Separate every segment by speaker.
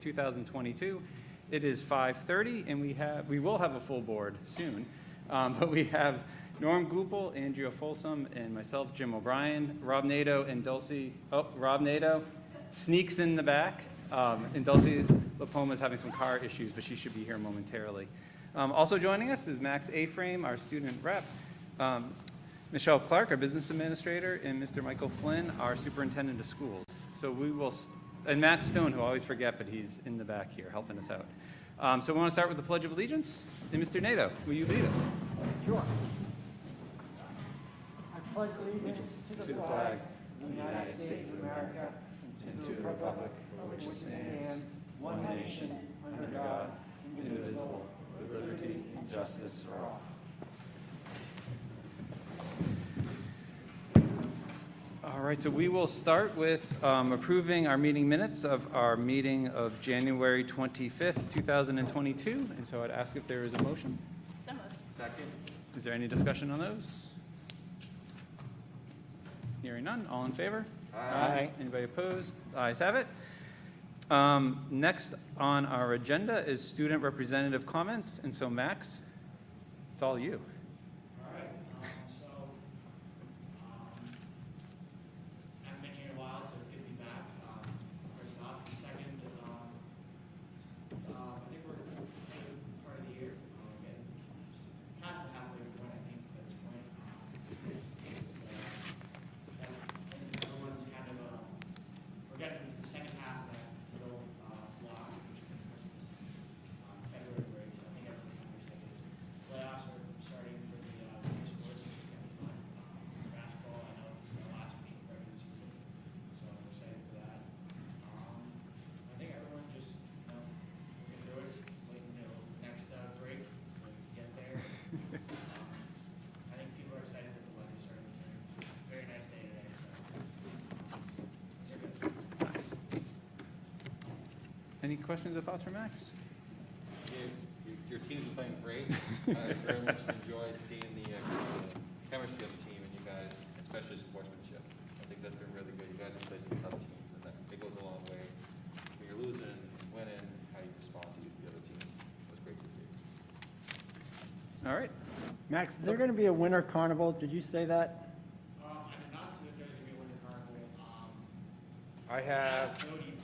Speaker 1: 2022. It is 5:30, and we will have a full board soon. But we have Norm Goupel, Andrea Folsom, and myself, Jim O'Brien, Rob Nato, and Dulcie. Oh, Rob Nato sneaks in the back, and Dulcie LaPoma is having some car issues, but she should be here momentarily. Also joining us is Max A-Frame, our student rep, Michelle Clark, our business administrator, and Mr. Michael Flynn, our superintendent of schools. So we will, and Matt Stone, who I always forget, but he's in the back here helping us out. So we want to start with the Pledge of Allegiance. And Mr. Nato, will you lead us?
Speaker 2: Sure. I pledge allegiance to the flag of the United States of America and to the republic for which it stands, one nation, under God, indivisible, with liberty and justice for all.
Speaker 1: All right, so we will start with approving our meeting minutes of our meeting of January 25th, 2022. And so I'd ask if there is a motion.
Speaker 3: So moved.
Speaker 4: Second.
Speaker 1: Is there any discussion on those? Hearing none, all in favor?
Speaker 4: Aye.
Speaker 1: Anybody opposed? The ayes have it. Next on our agenda is student representative comments. And so Max, it's all you.
Speaker 5: All right, I haven't been here in a while, so it's good to be back. First off, second, I think we're in part of the year. Getting past the halfway point, I think, at this point. Everyone's kind of, we're getting to the second half of that little block, which is Christmas, February break, so I think everyone's kind of excited. Playoffs are starting for the winter sports, which is going to be fun. Basketball, I know it's the last week of regular season, so I'm excited for that. I think everyone just, looking through it, waiting till next break, so we can get there. I think people are excited that the weather's starting to turn. Very nice day today, so we're good.
Speaker 1: Nice. Any questions or thoughts for Max?
Speaker 4: Your team's been playing great. I very much enjoyed seeing the chemistry of the team and you guys, especially sportsmanship. I think that's been really good. You guys have played some tough teams, and that it goes a long way. When you're losing, winning, how you respond to the other team was great to see.
Speaker 1: All right.
Speaker 2: Max, is there going to be a winter carnival? Did you say that?
Speaker 5: I did not see that there's going to be a winter carnival.
Speaker 6: I have,
Speaker 5: Cody.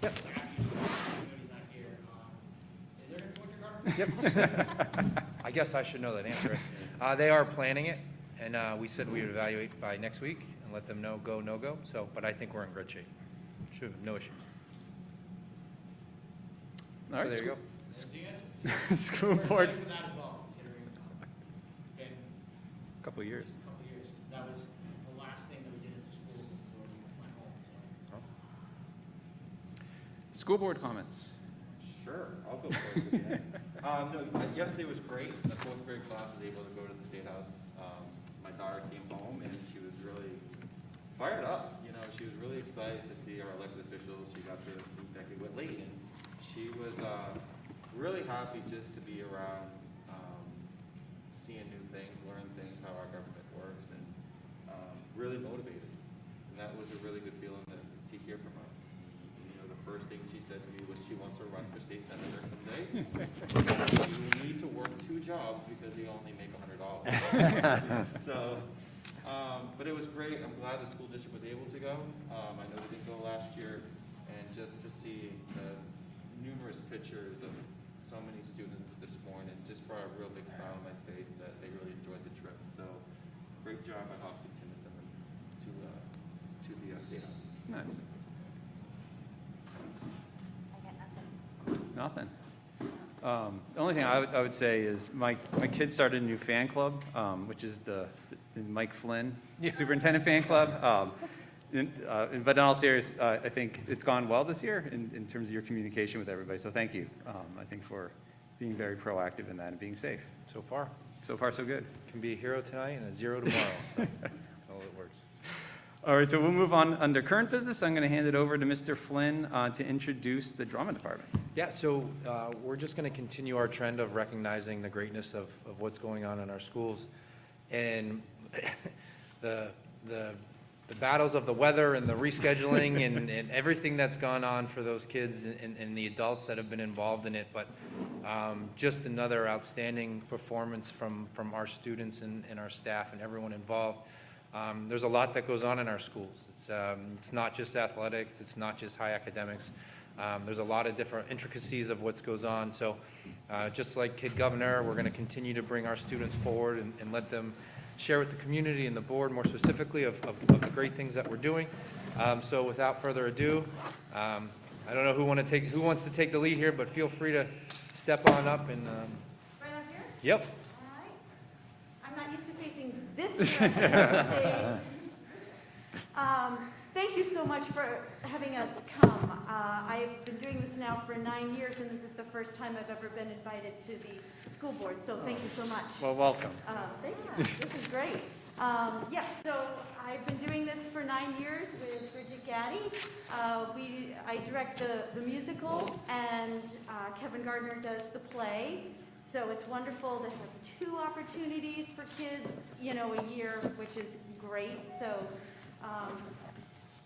Speaker 6: Yep.
Speaker 5: Cody's not here. Is there a winter carnival?
Speaker 6: yep. I guess I should know that answer. They are planning it, and we said we would evaluate by next week and let them know go, no go. So, but I think we're in good shape. Should no issues.
Speaker 1: All right.
Speaker 6: So there you go.
Speaker 5: See you guys?
Speaker 1: School
Speaker 5: We're
Speaker 1: board.
Speaker 5: excited for that as well, considering it's been
Speaker 1: A couple of years.
Speaker 5: a couple of years. That was the last thing that we did as a school before we went home, so.
Speaker 1: School board comments.
Speaker 4: Sure, I'll go first again. Yesterday was great. The fourth grade class was able to go to the State House. My daughter came home and she was really fired up. She was really excited to see our elected officials. She got to meet Becky Whitley, and she was really happy just to be around, seeing new things, learn things, how our government works, and really motivated. And that was a really good feeling to hear from her. The first thing she said to me was she wants to run for state senator someday. You need to work 2 jobs because you only make $100. So, but it was great. I'm glad the school district was able to go. I know we didn't go last year, and just to see the numerous pictures of so many students this morning just brought a real big smile on my face that they really enjoyed the trip. So, great job by Hopkinton to send them to the State House.
Speaker 1: Nice.
Speaker 3: I got nothing.
Speaker 1: Nothing. The only thing I would say is my kids started a new fan club, which is the Mike Flynn Superintendent Fan Club. But in all seriousness, I think it's gone well this year in terms of your communication with everybody. So thank you, I think, for being very proactive in that and being safe.
Speaker 6: So far,
Speaker 1: So good.
Speaker 6: can be a hero tonight and a 0 tomorrow. So that's how it works.
Speaker 1: All right, so we'll move on under current business. I'm going to hand it over to Mr. Flynn to introduce the drama department.
Speaker 6: Yeah, so we're just going to continue our trend of recognizing the greatness of what's going on in our schools. And the battles of the weather and the rescheduling and everything that's gone on for those kids and the adults that have been involved in it. But just another outstanding performance from our students and our staff and everyone involved. There's a lot that goes on in our schools. It's not just athletics. It's not just high academics. There's a lot of different intricacies of what goes on. So just like Kid Governor, we're going to continue to bring our students forward and let them share with the community and the board more specifically of the great things that we're doing. So without further ado, I don't know who wants to take the lead here, but feel free to step on up and.
Speaker 7: Right up here?
Speaker 6: Yep.
Speaker 7: All right. I'm not used to facing this direction of the stage. Thank you so much for having us come. I've been doing this now for 9 years, and this is the first time I've ever been invited to the school board, so thank you so much.
Speaker 1: Well, welcome.
Speaker 7: Thank you. This is great. Yes, so I've been doing this for 9 years with Bridget Gaddy. I direct the musical, and Kevin Gardner does the play. So it's wonderful to have 2 opportunities for kids, a year, which is great. So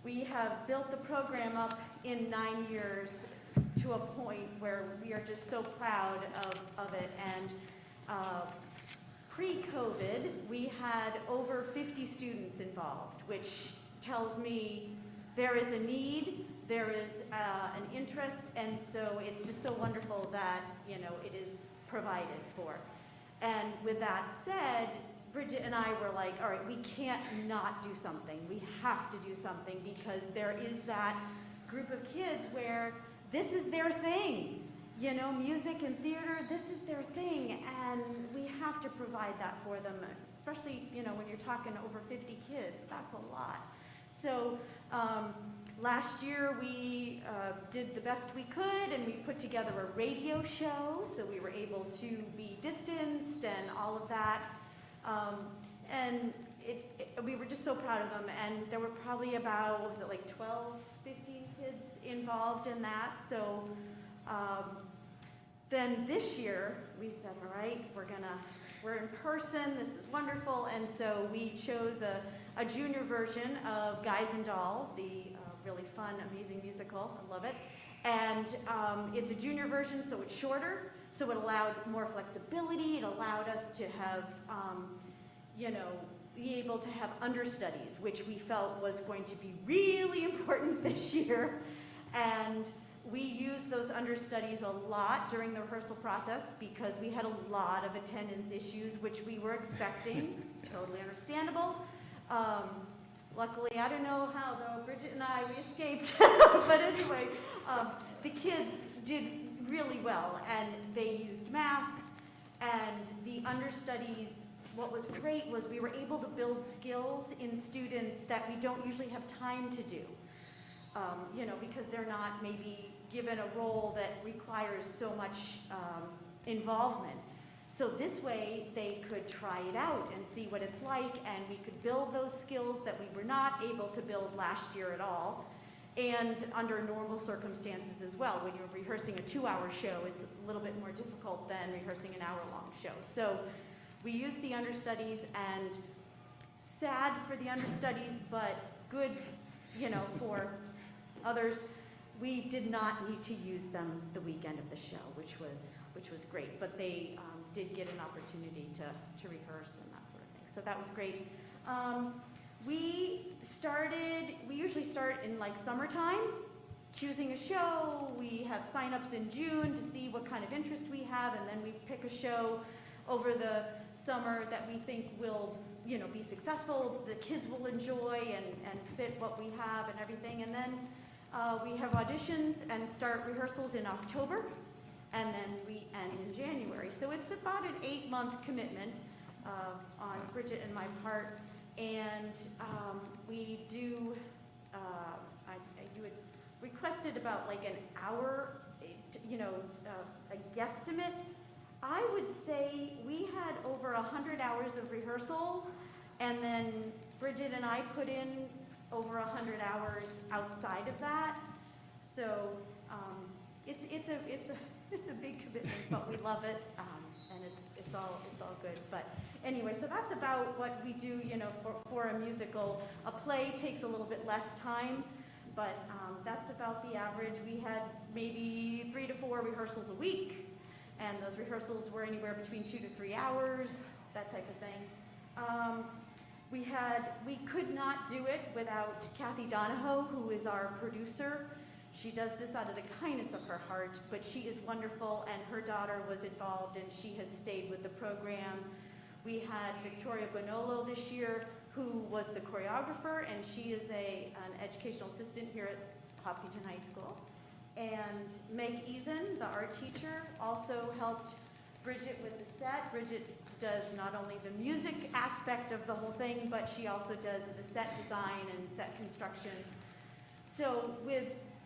Speaker 7: we have built the program up in 9 years to a point where we are just so proud of it. And pre-COVID, we had over 50 students involved, which tells me there is a need, there is an interest, and so it's just so wonderful that, it is provided for. And with that said, Bridget and I were like, all right, we can't not do something. We have to do something because there is that group of kids where this is their thing. Music and theater, this is their thing, and we have to provide that for them, especially, when you're talking over 50 kids, that's a lot. So last year we did the best we could, and we put together a radio show, so we were able to be distanced and all of that. And we were just so proud of them, and there were probably about, 12, 15 kids involved in that. So then this year we said, all right, we're in person, this is wonderful, and so we chose a junior version of Guys and Dolls, the really fun, amazing musical. I love it. And it's a junior version, so it's shorter, so it allowed more flexibility. It allowed us to have, be able to have understudies, which we felt was going to be really important this year. And we used those understudies a lot during the rehearsal process because we had a lot of attendance issues, which we were expecting, totally understandable. Luckily, I don't know how, though, Bridget and I, we escaped. But anyway, the kids did really well, and they used masks, and the understudies, what was great was we were able to build skills in students that we don't usually have time to do, because they're not maybe given a role that requires so much involvement. So this way, they could try it out and see what it's like, and we could build those skills that we were not able to build last year at all, and under normal circumstances as well. When you're rehearsing a 2-hour show, it's a little bit more difficult than rehearsing an hour-long show. So we used the understudies, and sad for the understudies, but good, for others. We did not need to use them the weekend of the show, which was great, but they did get an opportunity to rehearse and that sort of thing. So that was great. We usually start in summertime, choosing a show. We have sign-ups in June to see what kind of interest we have, and then we pick a show over the summer that we think will, be successful, the kids will enjoy and fit what we have and everything. And then we have auditions and start rehearsals in October, and then we end in January. So it's about an 8-month commitment on Bridget and my part. And we do, you had requested about an hour, a guesstimate. I would say we had over 100 hours of rehearsal, and then Bridget and I put in over 100 hours outside of that. So it's a big commitment, but we love it, and it's all good. But anyway, so that's about what we do, you know, for a musical. A play takes a little bit less time, but that's about the average. We had maybe 3 to 4 rehearsals a week, and those rehearsals were anywhere between 2 to 3 hours, that type of thing. We could not do it without Kathy Donahoe, who is our producer. She does this out of the kindness of her heart, but she is wonderful, and her daughter was involved, and she has stayed with the program. We had Victoria Bonolo this year, who was the choreographer, and she is an educational assistant here at Hopkinton High School. And Meg Eason, the art teacher, also helped Bridget with the set. Bridget does not only the music aspect of the whole thing, but she also does the set design and set construction. So with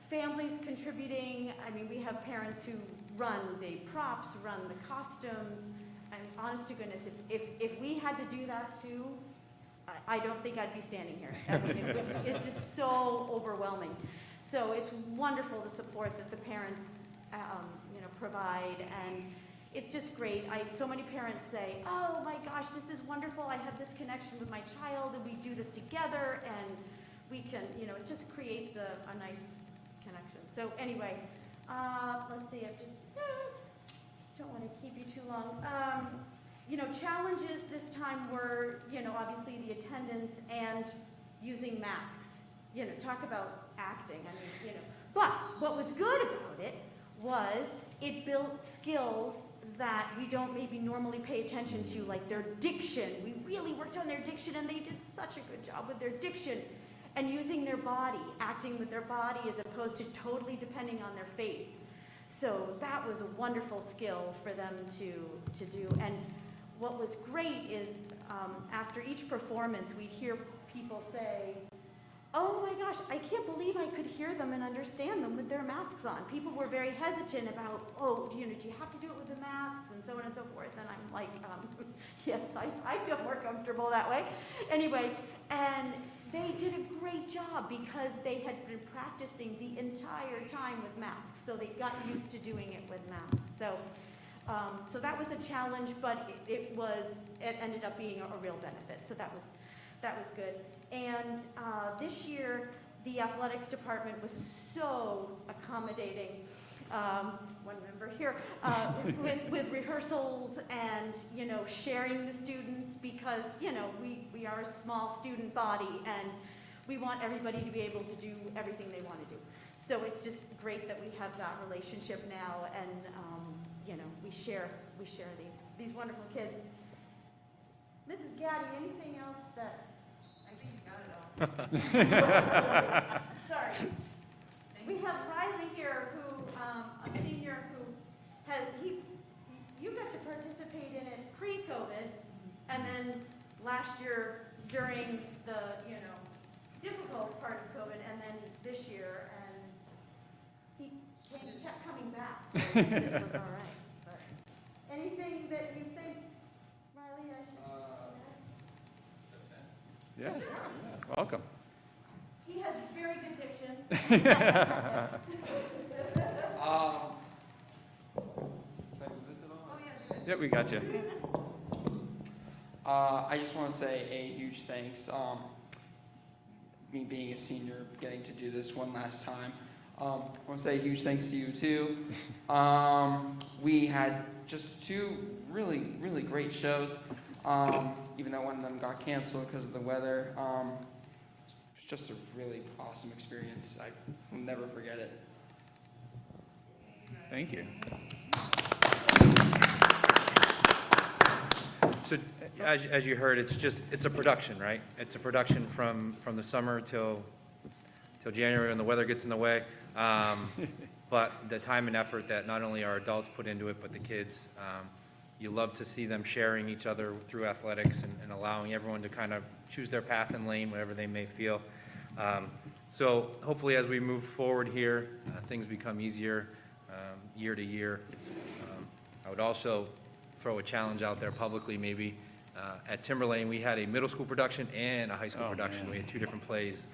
Speaker 7: families contributing, I mean, we have parents who run the props, run the costumes, and honest to goodness, if we had to do that too, I don't think I'd be standing here. I mean, it's just so overwhelming. So it's wonderful the support that the parents, you know, provide, and it's just great. So many parents say, "Oh my gosh, this is wonderful. I have this connection with my child, and we do this together, and we can," you know, it just creates a nice connection. So anyway, let's see. I just don't want to keep you too long. You know, challenges this time were, you know, obviously the attendance and using masks. You know, talk about acting. I mean, you know, but what was good about it was it built skills that we don't maybe normally pay attention to, like their diction. We really worked on their diction, and they did such a good job with their diction and using their body, acting with their body as opposed to totally depending on their face. So that was a wonderful skill for them to do. And what was great is after each performance, we'd hear people say, "Oh my gosh, I can't believe I could hear them and understand them with their masks on." People were very hesitant about, "Oh, do you have to do it with the masks?" and so on and so forth. And I'm like, yes, I feel more comfortable that way. Anyway, and they did a great job because they had been practicing the entire time with masks, so they got used to doing it with masks. So, so that was a challenge, but it ended up being a real benefit. So that was good. And this year, the athletics department was so accommodating. One member here, with rehearsals and, you know, sharing the students, because, you know, we are a small student body and we want everybody to be able to do everything they want to do. So it's just great that we have that relationship now, and you know, we share these wonderful kids. Mrs. Gaddy, anything else that? I think you got it all. Sorry. We have Riley here, who, a senior who you got to participate in it pre-COVID, and then last year during the, you know, difficult part of COVID, and then this year, and he kept coming back, so it was all right. But anything that you think, Riley, I should
Speaker 1: Yeah, welcome.
Speaker 7: He has very good diction.
Speaker 8: Can I move this at all?
Speaker 1: Yeah, we got you.
Speaker 8: I just want to say a huge thanks. Me being a senior, getting to do this one last time. I want to say a huge thanks to you too. We had just 2 really, really great shows, even though one of them got canceled because of the weather. It's just a really awesome experience. I will never forget it.
Speaker 1: Thank you.
Speaker 6: So as you heard, it's a production, right? It's a production from the summer till January when the weather gets in the way. But the time and effort that not only our adults put into it, but the kids, you love to see them sharing each other through athletics and allowing everyone to kind of choose their path and lane, whatever they may feel. So hopefully as we move forward here, things become easier year to year. I would also throw a challenge out there publicly maybe. At Timberlane, we had a middle school production and a high school production.
Speaker 1: Man.
Speaker 6: We had 2 different plays.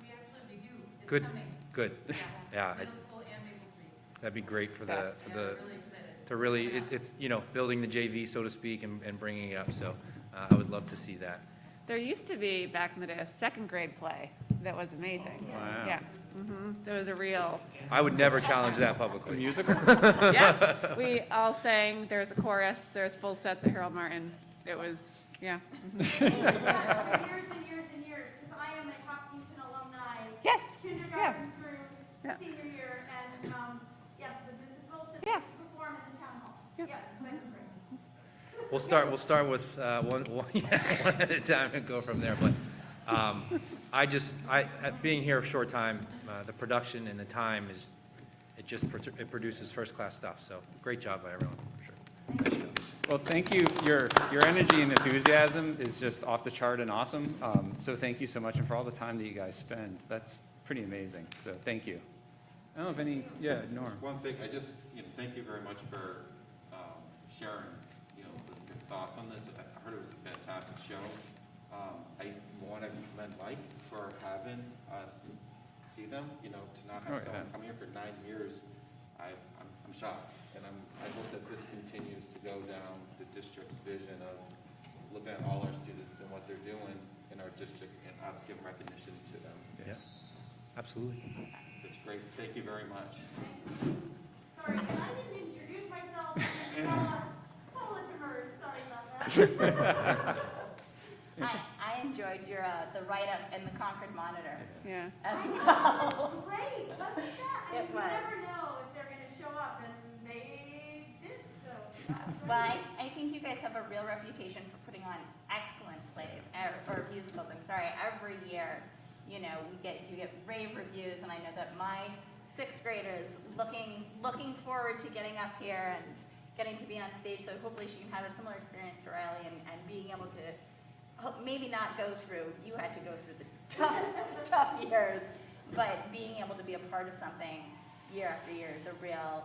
Speaker 9: We actually review. It's
Speaker 6: Good,
Speaker 9: coming.
Speaker 6: good. Yeah,
Speaker 9: Middle school and Maple Street.
Speaker 6: that'd be great for
Speaker 9: Best.
Speaker 6: to really, it's, you know, building the JV, so to speak, and bringing it up. So I would love to see that.
Speaker 9: There used to be, back in the day, a second grade play that was amazing.
Speaker 1: Wow.
Speaker 9: Yeah. There was a real,
Speaker 6: I would never challenge that publicly.
Speaker 1: Musical?
Speaker 9: yeah. We all sang, there was a chorus, there was full sets of Harold Martin. It was, yeah.
Speaker 7: For years and years and years, because I am a Hopkinton alumni.
Speaker 9: Yes.
Speaker 7: Kindergarten through
Speaker 9: Yeah.
Speaker 7: senior year, and, yes, but Mrs. Wilson
Speaker 9: Yeah.
Speaker 7: used to perform in the town hall.
Speaker 9: Yeah.
Speaker 7: Yes, second grade.
Speaker 6: We'll start with one at a time and go from there. But being here a short time, the production and the time it produces first class stuff. So great job by everyone, for sure. Nice job.
Speaker 1: Well, thank you. Your energy and enthusiasm is just off the chart and awesome. So thank you so much, and for all the time that you guys spend. That's pretty amazing. So thank you. I don't know if any, yeah, Norm.
Speaker 4: One thing, thank you very much for sharing, your thoughts on this. I heard it was a fantastic show. I want to commend Mike for having us see them, to not have someone come here for 9 years. I'm shocked, and I hope that this continues to go down the district's vision of looking at all our students and what they're doing in our district and us give recognition to them.
Speaker 6: Yeah, absolutely.
Speaker 4: It's great. Thank you very much.
Speaker 7: Sorry, I didn't introduce myself. Paula Demers, sorry about that.
Speaker 3: I enjoyed your, the write-up in the Concord Monitor
Speaker 9: Yeah.
Speaker 3: as
Speaker 7: That
Speaker 3: well.
Speaker 7: was great, wasn't that? I
Speaker 3: It
Speaker 7: mean,
Speaker 3: was.
Speaker 7: you never know if they're gonna show up, and they did, so. that's
Speaker 3: But
Speaker 7: great.
Speaker 3: I think you guys have a real reputation for putting on excellent plays, or musicals, I'm sorry, every year. You get rave reviews, and I know that my sixth graders looking forward to getting up here and getting to be on stage, so hopefully she can have a similar experience to Riley and being able to maybe not go through, you had to go through the tough years, but being able to be a part of something year after year is a real,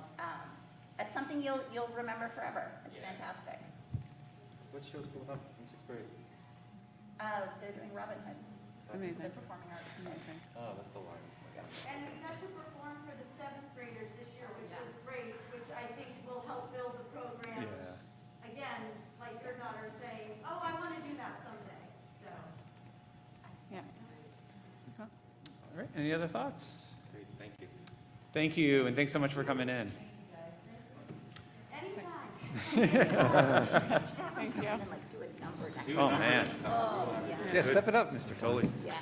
Speaker 3: it's something you'll remember forever. It's fantastic.
Speaker 4: What show's going up in 6th grade?
Speaker 3: They're doing Robin Hood.
Speaker 9: Amazing.
Speaker 3: The performing arts.
Speaker 9: Amazing.
Speaker 4: Oh, that's the Lions.
Speaker 7: And we got to perform for the seventh graders this year, which was great, which I think will help build the program.
Speaker 1: Yeah.
Speaker 7: Again, like your daughter saying, oh, I want to do that someday, so.
Speaker 9: Yeah.
Speaker 1: All right. Any other thoughts?
Speaker 4: Great, thank you.
Speaker 1: Thank you, and thanks so much for coming in.
Speaker 7: Anytime.
Speaker 9: Thank you.
Speaker 1: Oh, man. Yeah, step it up, Mr. Tolley.
Speaker 3: Yes.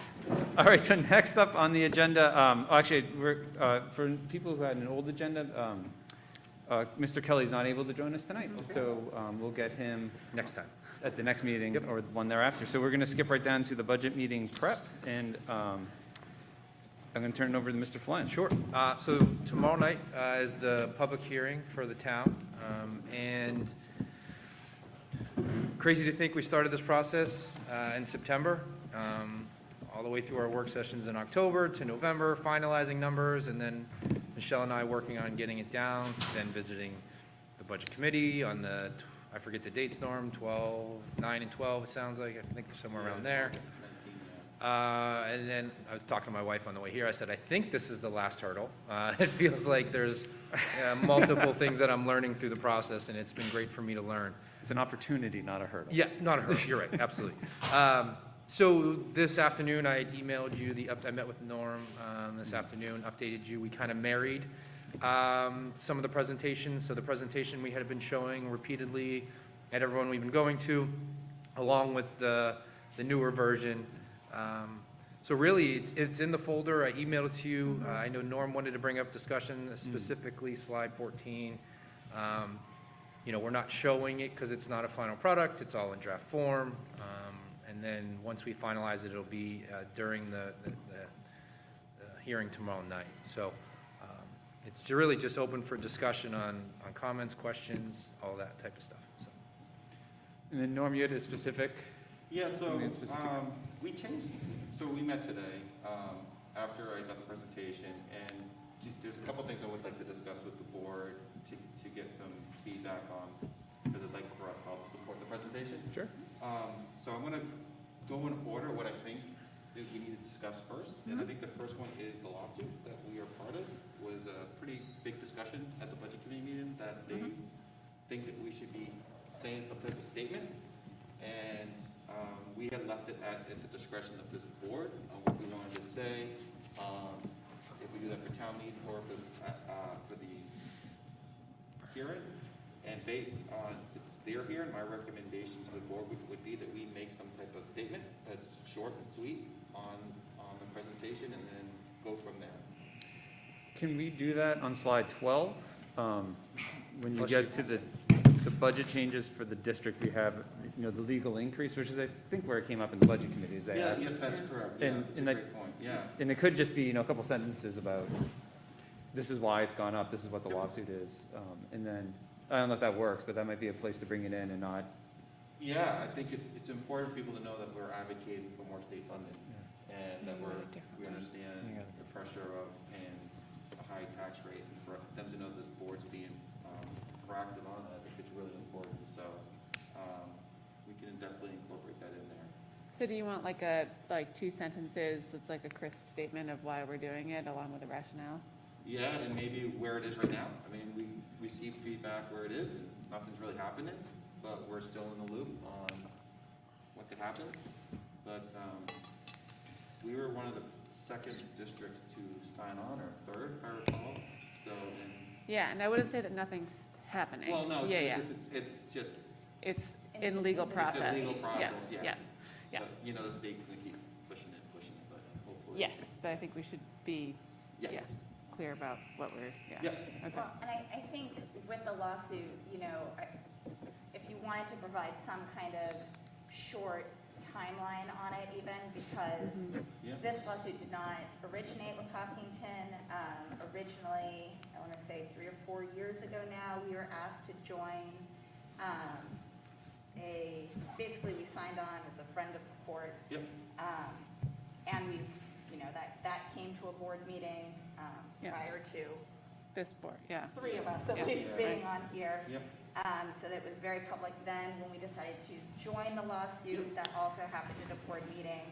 Speaker 1: All right, so next up on the agenda, actually, for people who had an old agenda, Mr. Kelly's not able to join us tonight, so we'll get him
Speaker 6: Next time.
Speaker 1: at the next meeting or the one thereafter. So we're going to skip right down to the budget meeting prep, and I'm going to turn it over to Mr. Flynn.
Speaker 6: Sure. So tomorrow night is the public hearing for the town, and crazy to think we started this process in September, all the way through our work sessions in October to November, finalizing numbers, and then Michelle and I working on getting it down, then visiting the budget committee on the, I forget the dates, Norm, 9 and 12, it sounds like, I think somewhere around there. And then I was talking to my wife on the way here. I said, I think this is the last hurdle. It feels like there's multiple things that I'm learning through the process, and it's been great for me to learn.
Speaker 1: It's an opportunity, not a hurdle.
Speaker 6: Yeah, not a hurdle. You're right, absolutely. So this afternoon, I emailed you I met with Norm this afternoon, updated you. We kind of married some of the presentations. So the presentation we had been showing repeatedly at everyone we've been going to, along with the newer version. So really, it's in the folder. I emailed it to you. I know Norm wanted to bring up discussion, specifically slide 14. We're not showing it because it's not a final product. It's all in draft form. And then once we finalize it, it'll be during the hearing tomorrow night. So it's really just open for discussion on comments, questions, all that type of stuff. So.
Speaker 1: And then Norm, you had a specific?
Speaker 4: Yeah, so
Speaker 1: Something specific?
Speaker 4: we changed, so we met today after I got the presentation, and there's a couple things I would like to discuss with the board to get some feedback on, because I'd like for us all to support the presentation.
Speaker 1: Sure.
Speaker 4: So I'm going to go in order what I think that we need to discuss first. And I think the first one is the lawsuit that we are part of. Was a pretty big discussion at the budget committee meeting that they think that we should be saying some type of statement. And we had left it at the discretion of this board on what we wanted to say. If we do that for town meeting or for the hearing. And based on, since it's their hearing, my recommendation to the board would be that we make some type of statement that's short and sweet on the presentation and then go from there.
Speaker 1: Can we do that on slide 12? When you get to the budget changes for the district, we have, the legal increase, which is, I think, where it came up in the budget committee, is they asked.
Speaker 4: Yeah, that's correct. Yeah, that's a great point, yeah.
Speaker 1: And it could just be, a couple sentences about, this is why it's gone up, this is what the lawsuit is. And then, I don't know if that works, but that might be a place to bring it in and not.
Speaker 4: Yeah, I think it's important for people to know that we're advocating for more state funding. And that we understand the pressure of paying a high tax rate, and for them to know this board's being proactive on it, I think it's really important. So we can definitely incorporate that in there.
Speaker 9: So do you want like 2 sentences, that's like a crisp statement of why we're doing it, along with the rationale?
Speaker 4: Yeah, and maybe where it is right now. I mean, we receive feedback where it is, and nothing's really happening, but we're still in the loop on what could happen. But we were one of the second districts to sign on, or third, if I recall. So,
Speaker 9: Yeah, and I wouldn't say that nothing's happening.
Speaker 4: well, no,
Speaker 9: It's
Speaker 4: it's
Speaker 9: in legal process.
Speaker 4: legal process, yeah.
Speaker 9: Yes, yeah.
Speaker 4: But, the state's gonna keep pushing it, but hopefully.
Speaker 9: Yes, but I think we should be,
Speaker 4: Yes.
Speaker 9: yeah, clear about what we're,
Speaker 4: Yeah.
Speaker 9: Okay.
Speaker 3: Well, and I think with the lawsuit, if you wanted to provide some kind of short timeline on it even, because
Speaker 4: Yeah.
Speaker 3: this lawsuit did not originate with Hopkinton. Originally, I want to say 3 or 4 years ago now, we were asked to join basically we signed on as a friend of the court.
Speaker 4: Yep.
Speaker 3: And we've, that came to a board meeting
Speaker 9: Yeah.
Speaker 3: prior to
Speaker 9: This board, yeah.
Speaker 3: 3 of us at
Speaker 9: Yeah.
Speaker 3: least
Speaker 4: Yeah.
Speaker 3: being on here.
Speaker 4: Yep.
Speaker 3: So that was very public then. When we decided to join the lawsuit, that also happened at a board meeting.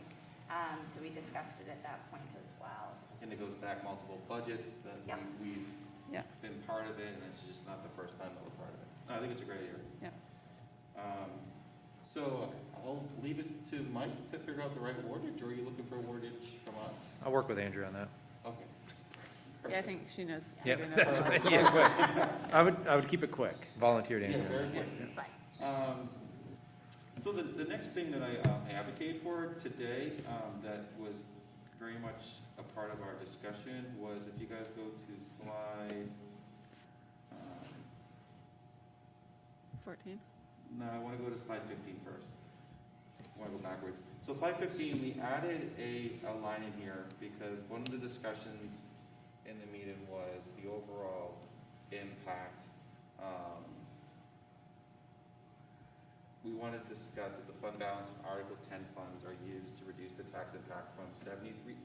Speaker 3: So we discussed it at that point as well.
Speaker 4: And it goes back multiple budgets that
Speaker 3: Yep.
Speaker 4: we've
Speaker 9: Yeah.
Speaker 4: been part of it, and it's just not the first time that we're part of it. No, I think it's a great idea.
Speaker 9: Yeah.
Speaker 4: So I'll leave it to Mike to figure out the right wordage, or are you looking for wordage from us?
Speaker 6: I'll work with Andrew on that.
Speaker 4: Okay.
Speaker 9: Yeah, I think she knows.
Speaker 6: Yeah,
Speaker 9: Andrew knows
Speaker 6: that's
Speaker 9: what-
Speaker 6: right, yeah.
Speaker 1: I would keep it quick.
Speaker 6: Volunteered
Speaker 4: Yeah,
Speaker 6: Andrew.
Speaker 4: very good.
Speaker 3: It's fine.
Speaker 4: So the next thing that I advocate for today, that was very much a part of our discussion, was if you guys go to slide,
Speaker 9: 14?
Speaker 4: no, I want to go to slide 15 first. I want to go backwards. So slide 15, we added a line in here because one of the discussions in the meeting was the overall impact. We want to discuss that the fund balance of Article 10 funds are used to reduce the tax impact from 73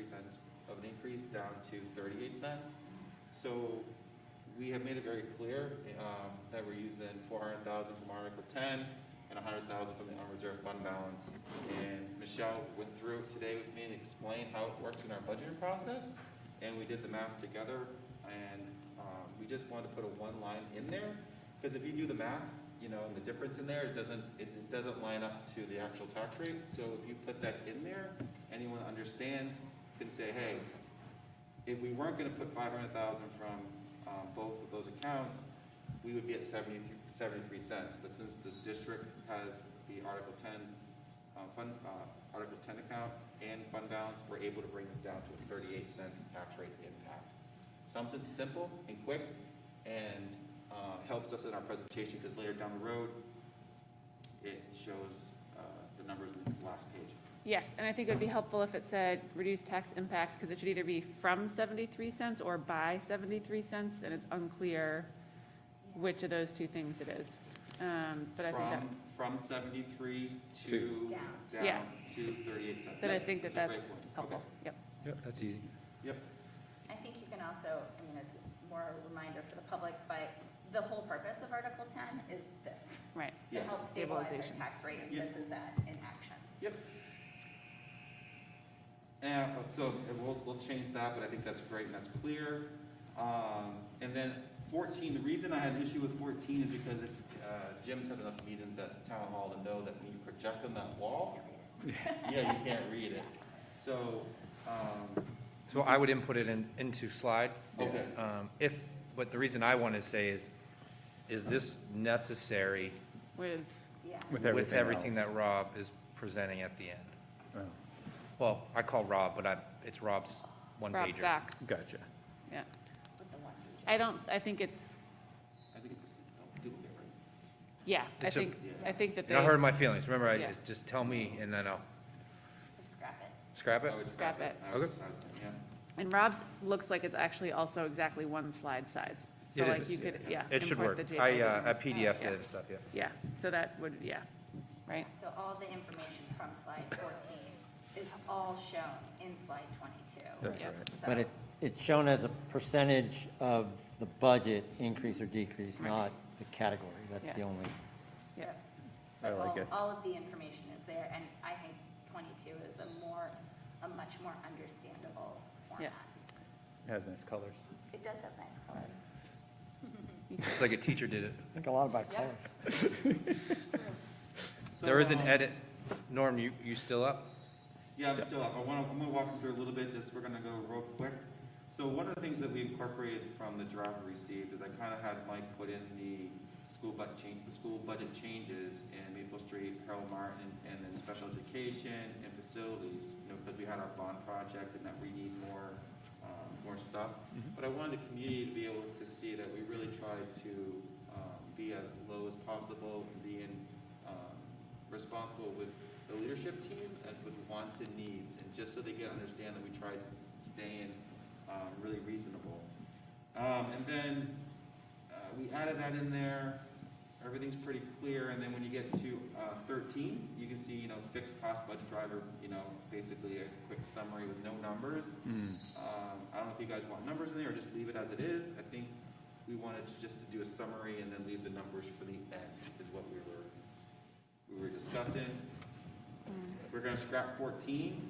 Speaker 4: cents of an increase down to 38 cents. So we have made it very clear that we're using 400,000 from Article 10 and 100,000 from the unreserved fund balance. And Michelle went through it today with me and explained how it works in our budgeting process. And we did the math together, and we just wanted to put a one line in there, because if you do the math, and the difference in there, it doesn't line up to the actual tax rate. So if you put that in there, anyone that understands can say, hey, if we weren't going to put 500,000 from both of those accounts, we would be at 73 cents. But since the district has the Article 10 Article 10 account and fund balance, we're able to bring this down to a 38 cents tax rate impact. Something simple and quick, and helps us in our presentation, because later down the road, it shows the numbers in the last page.
Speaker 9: Yes, and I think it would be helpful if it said reduced tax impact, because it should either be from 73 cents or by 73 cents, and it's unclear which of those two things it is. But I think that,
Speaker 4: From 73 to
Speaker 3: Down.
Speaker 9: Yeah.
Speaker 4: to 38 cents.
Speaker 9: but I
Speaker 4: Yep,
Speaker 9: think
Speaker 4: that's a
Speaker 9: that's
Speaker 4: great point.
Speaker 9: helpful. Yep.
Speaker 6: Yep, that's easy.
Speaker 4: Yep.
Speaker 3: I think you can also, it's just more a reminder for the public, but the whole purpose of Article 10 is this,
Speaker 9: Right.
Speaker 3: to
Speaker 4: Yes.
Speaker 3: help stabilize our
Speaker 9: Stabilization.
Speaker 3: tax rate, and
Speaker 4: Yep.
Speaker 3: this is that in action.
Speaker 4: Yep. And so we'll change that, but I think that's great and that's clear. And then 14, the reason I had an issue with 14 is because Jim's had enough meetings at town hall to know that when you project on that wall, yeah, you can't read it. So,
Speaker 6: So I would input it into slide.
Speaker 4: okay.
Speaker 6: But the reason I want to say is this necessary
Speaker 9: With,
Speaker 3: Yeah.
Speaker 1: With
Speaker 6: with everything
Speaker 1: else.
Speaker 6: that Rob is presenting at the end?
Speaker 1: Oh,
Speaker 6: Well, I call Rob, but it's Rob's one pager.
Speaker 9: Rob's doc,
Speaker 1: gotcha.
Speaker 9: yeah.
Speaker 3: With the one page.
Speaker 9: I think it's,
Speaker 4: I think it's a duplicate, right?
Speaker 9: yeah,
Speaker 6: It's a-
Speaker 9: I think that
Speaker 6: You're not
Speaker 9: they,
Speaker 6: hurting my feelings. Remember,
Speaker 9: Yeah.
Speaker 6: just tell me and then I'll
Speaker 3: Let's scrap it.
Speaker 6: scrap it.
Speaker 4: I would
Speaker 9: Scrap it.
Speaker 4: I would
Speaker 6: Okay.
Speaker 4: say, yeah.
Speaker 9: and Rob's looks like it's actually also exactly one slide size. So
Speaker 6: It
Speaker 9: like
Speaker 6: is,
Speaker 9: you could, yeah.
Speaker 6: It should
Speaker 9: import
Speaker 6: work.
Speaker 9: the
Speaker 6: I
Speaker 9: JPEG.
Speaker 6: PDF'd
Speaker 9: Yeah.
Speaker 6: it and stuff, yeah.
Speaker 9: Yeah, so that would, yeah, right?
Speaker 3: So all the information from slide 14 is all shown in slide 22.
Speaker 1: That's
Speaker 9: Yeah.
Speaker 1: right.
Speaker 3: So-
Speaker 2: But it's shown as a percentage of the budget increase or decrease, not the category. That's the
Speaker 9: Yeah.
Speaker 2: only.
Speaker 9: Yeah.
Speaker 1: I
Speaker 3: But
Speaker 1: like
Speaker 3: all,
Speaker 1: it.
Speaker 3: all of the information is there, and I think 22 is a much more understandable format.
Speaker 1: It has nice colors.
Speaker 3: It does have nice colors.
Speaker 6: It's like a teacher did it.
Speaker 2: Think a lot about
Speaker 3: Yep.
Speaker 2: colors.
Speaker 6: There is
Speaker 4: So,
Speaker 6: an edit. Norm, you still up?
Speaker 4: Yeah, I'm still up. I'm gonna walk them through a little bit, we're gonna go real quick. So one of the things that we incorporated from the draft we received is I kind of had Mike put in the school budget changes in Maple Street, Harold Martin, and then special education and facilities, because we had our bond project and that we need more stuff. But I wanted the community to be able to see that we really tried to be as low as possible and being responsible with the leadership team and with wants and needs, and just so they can understand that we tried staying really reasonable. And then we added that in there. Everything's pretty clear, and then when you get to 13, you can see, fixed cost budget driver, basically a quick summary with no numbers. I don't know if you guys want numbers in there or just leave it as it is. I think we wanted to just to do a summary and then leave the numbers for the end is what we were discussing. We're gonna scrap 14.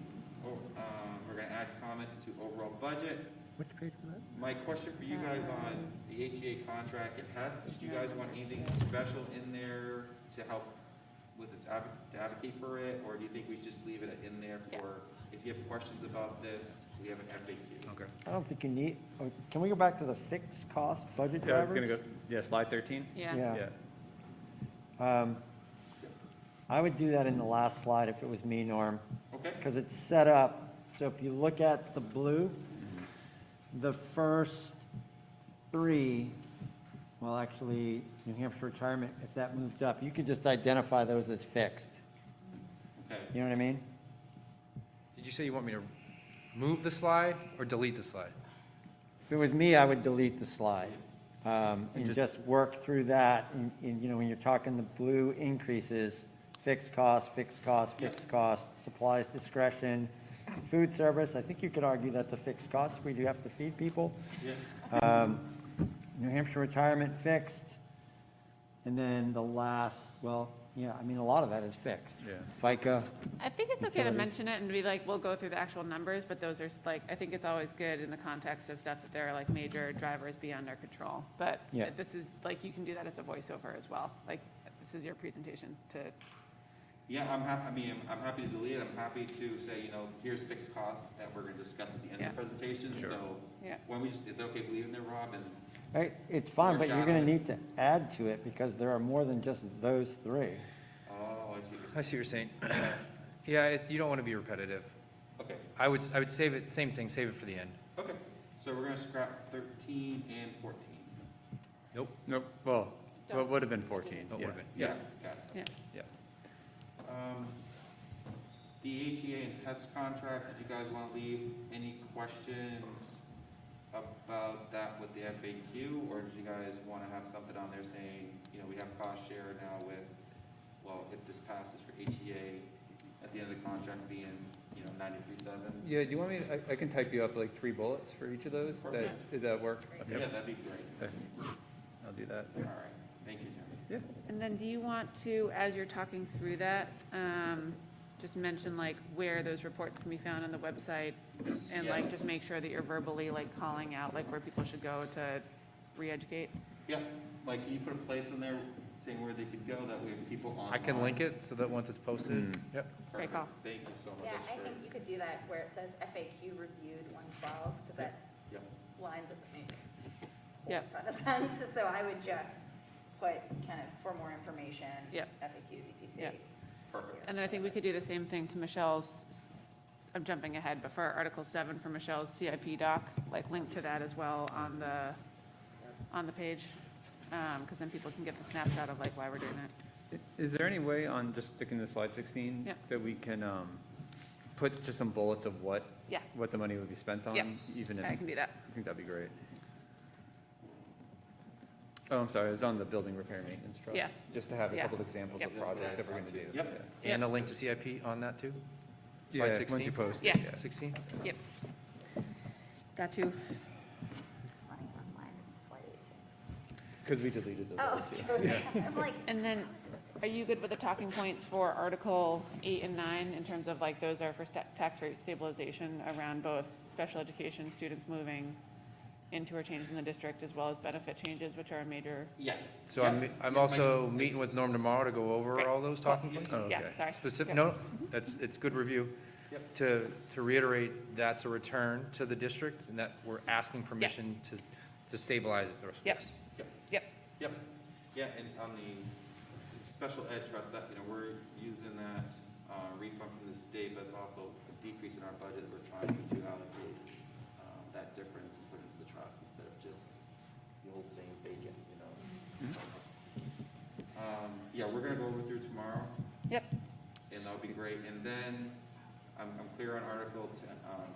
Speaker 4: We're gonna add comments to overall budget.
Speaker 2: Which page was that?
Speaker 4: My question for you guys on the HEA contract, did you guys want anything special in there to help with its to advocate for it, or do you think we just leave it in there
Speaker 9: Yeah.
Speaker 4: for, if you have questions about this, we have an FAQ?
Speaker 6: Okay.
Speaker 2: I don't think you need, can we go back to the fixed cost budget
Speaker 1: Yeah, I was
Speaker 2: drivers?
Speaker 1: gonna go, slide 13?
Speaker 9: Yeah.
Speaker 1: Yeah.
Speaker 2: I would do that in the last slide if it was me, Norm,
Speaker 4: Okay,
Speaker 2: because it's set up, so if you look at the blue, the first three, well, actually, New Hampshire retirement, if that moved up, you could just identify those as fixed.
Speaker 4: okay.
Speaker 2: You know what I mean?
Speaker 6: Did you say you want me to move the slide or delete the slide?
Speaker 2: If it was me, I would delete the slide, and just work through that, and, when you're talking the blue increases, fixed costs, supplies discretion, food service, I think you could argue that's a fixed cost, we do have to feed people.
Speaker 4: Yeah.
Speaker 2: New Hampshire retirement fixed, and then the last, well, yeah, I mean, a lot of that is fixed.
Speaker 1: Yeah.
Speaker 2: FICA,
Speaker 9: I think it's okay to
Speaker 2: Utilities.
Speaker 9: mention it and be like, we'll go through the actual numbers, but those are like, I think it's always good in the context of stuff that there are like major drivers beyond our control. But
Speaker 2: Yeah.
Speaker 9: this is, like, you can do that as a voiceover as well. Like, this is your presentation to,
Speaker 4: Yeah, I'm happy to delete it. I'm happy to say, here's fixed costs that we're gonna discuss at the end of the presentation.
Speaker 1: Sure.
Speaker 4: So
Speaker 9: yeah.
Speaker 4: when is it okay if we leave in there, Rob? And
Speaker 2: right, it's fine, but you're gonna
Speaker 4: Foreshadowing.
Speaker 2: need to add to it, because there are more than just those three.
Speaker 4: oh, I see what
Speaker 6: I
Speaker 4: you're
Speaker 6: see what you're saying. Yeah, you don't want to be repetitive.
Speaker 4: saying.
Speaker 6: I would save it, same thing, save it for the end.
Speaker 4: Okay. So we're gonna scrap 13 and 14.
Speaker 6: Nope.
Speaker 1: Nope, well, it would have been 14.
Speaker 6: It
Speaker 1: yeah.
Speaker 6: would've been.
Speaker 4: Yeah, got it.
Speaker 9: Yeah.
Speaker 1: Yeah.
Speaker 4: The HEA and PES contract, did you guys want to leave any questions about that with the FAQ? Or did you guys want to have something on there saying, we have cost share now with, well, if this passes for HEA, at the end of the contract being, 93.7?
Speaker 1: Yeah, do you want me, I can type you up like 3 bullets for each of those? Does that work?
Speaker 4: Yeah, that'd be great.
Speaker 1: Okay. I'll do that.
Speaker 4: All right. Thank you, Jim.
Speaker 1: Yeah.
Speaker 9: And then do you want to, as you're talking through that, just mention like where those reports can be found on the website, and like just make sure that you're verbally like calling out like where people should go to re-educate.
Speaker 4: Yeah, like, can you put a place in there saying where they could go, that way if people on.
Speaker 6: I can link it so that once it's posted, yep.
Speaker 9: Great call.
Speaker 4: Thank you so much.
Speaker 3: Yeah,
Speaker 4: That's
Speaker 3: I
Speaker 4: great.
Speaker 3: think you could do that where it says FAQ reviewed 112, because that
Speaker 4: Yep.
Speaker 3: line doesn't make a
Speaker 9: Yep.
Speaker 3: ton of sense. So I would just put kind of for more information,
Speaker 9: Yep.
Speaker 3: FAQs, etc.
Speaker 9: Yep.
Speaker 4: Perfect.
Speaker 9: And then I think we could do the same thing to Michelle's, I'm jumping ahead, but for Article 7 for Michelle's CIP doc, like link to that as well on the page, because then people can get the snapshot of like why we're doing it.
Speaker 1: Is there any way on just sticking to slide 16?
Speaker 9: Yeah.
Speaker 1: That we can put just some bullets of what
Speaker 9: Yeah.
Speaker 1: the money would be spent on?
Speaker 9: Yeah.
Speaker 1: Even if,
Speaker 9: I can do that.
Speaker 1: I think that'd be great. Oh, I'm sorry, it was on the building repair maintenance trust.
Speaker 9: Yeah.
Speaker 1: Just to have a
Speaker 9: Yeah.
Speaker 1: couple of examples
Speaker 9: Yep.
Speaker 1: of projects that we're gonna do.
Speaker 4: Yep.
Speaker 6: And a link to CIP on that too?
Speaker 1: Yeah,
Speaker 6: Slide
Speaker 1: once
Speaker 6: 16?
Speaker 1: you post
Speaker 9: Yeah.
Speaker 1: it, yeah.
Speaker 6: 16?
Speaker 9: Yep. Got to.
Speaker 3: It's funny online, it's slide 18.
Speaker 1: Because we deleted those
Speaker 3: Oh,
Speaker 1: other two.
Speaker 3: I'm like,
Speaker 9: And then, are you good with the talking points for Article 8 and 9 in terms of like, those are for tax rate stabilization around both special education students moving into or changes in the district, as well as benefit changes, which are a major,
Speaker 4: Yes.
Speaker 6: So
Speaker 4: Yep.
Speaker 6: I'm
Speaker 4: Yeah,
Speaker 6: also meeting with Norm tomorrow to go over
Speaker 9: Great.
Speaker 6: all those talking points.
Speaker 1: Oh,
Speaker 9: yeah,
Speaker 1: okay.
Speaker 9: sorry.
Speaker 6: Specific,
Speaker 9: Yep.
Speaker 6: no, it's good review.
Speaker 4: Yep.
Speaker 6: To reiterate, that's a return to the district, and that we're asking permission to stabilize it.
Speaker 9: Yep.
Speaker 4: Yep.
Speaker 9: Yep.
Speaker 4: Yep. Yeah, and on the special ed trust, that, we're using that refund from the state, but it's also a decrease in our budget. We're trying to allocate that difference and put it into the trust instead of just the old saying bacon, Yeah, we're gonna go over through tomorrow,
Speaker 9: Yep.
Speaker 4: and that'll be great. And then, I'm clear on Article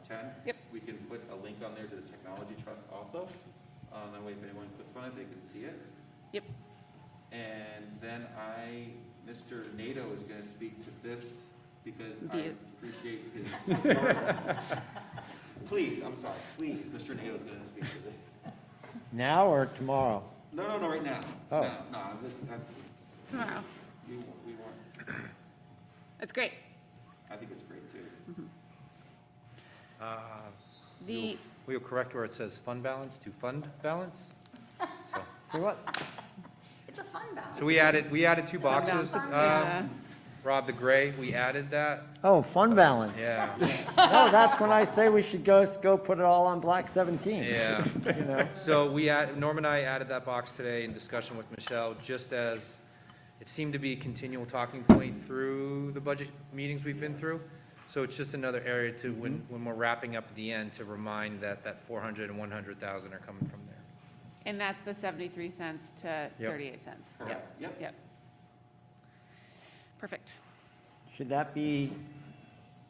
Speaker 4: 10.
Speaker 9: Yep.
Speaker 4: We can put a link on there to the technology trust also. That way if anyone clicks on it, they can see it.
Speaker 9: Yep.
Speaker 4: And then Mr. NATO is gonna speak to this because I
Speaker 9: Indeed.
Speaker 4: appreciate his support. Please, I'm sorry, please, Mr. NATO is gonna speak to this.
Speaker 2: Now or tomorrow?
Speaker 4: No, right now.
Speaker 2: Oh.
Speaker 4: No, that's,
Speaker 9: Tomorrow.
Speaker 4: we want,
Speaker 9: That's great.
Speaker 4: I think it's great too.
Speaker 9: The,
Speaker 6: We'll correct where it says fund balance to fund balance. So-
Speaker 2: See what?
Speaker 3: it's a fun balance.
Speaker 6: So we added two boxes.
Speaker 3: Fun
Speaker 9: balance.
Speaker 6: Rob, the gray, we added that.
Speaker 2: Oh, fund balance.
Speaker 6: Yeah,
Speaker 2: No, that's when I say we should go put it all on black 17.
Speaker 6: yeah.
Speaker 2: You know?
Speaker 6: So Norm and I added that box today in discussion with Michelle, just as it seemed to be a continual talking point through the budget meetings we've been through. So it's just another area to, when we're wrapping up at the end, to remind that 400 and 100,000 are coming from there.
Speaker 9: and that's the 73 cents to
Speaker 6: Yep.
Speaker 9: 38 cents.
Speaker 4: Correct. Yep.
Speaker 9: Yep. Perfect.
Speaker 2: Should that be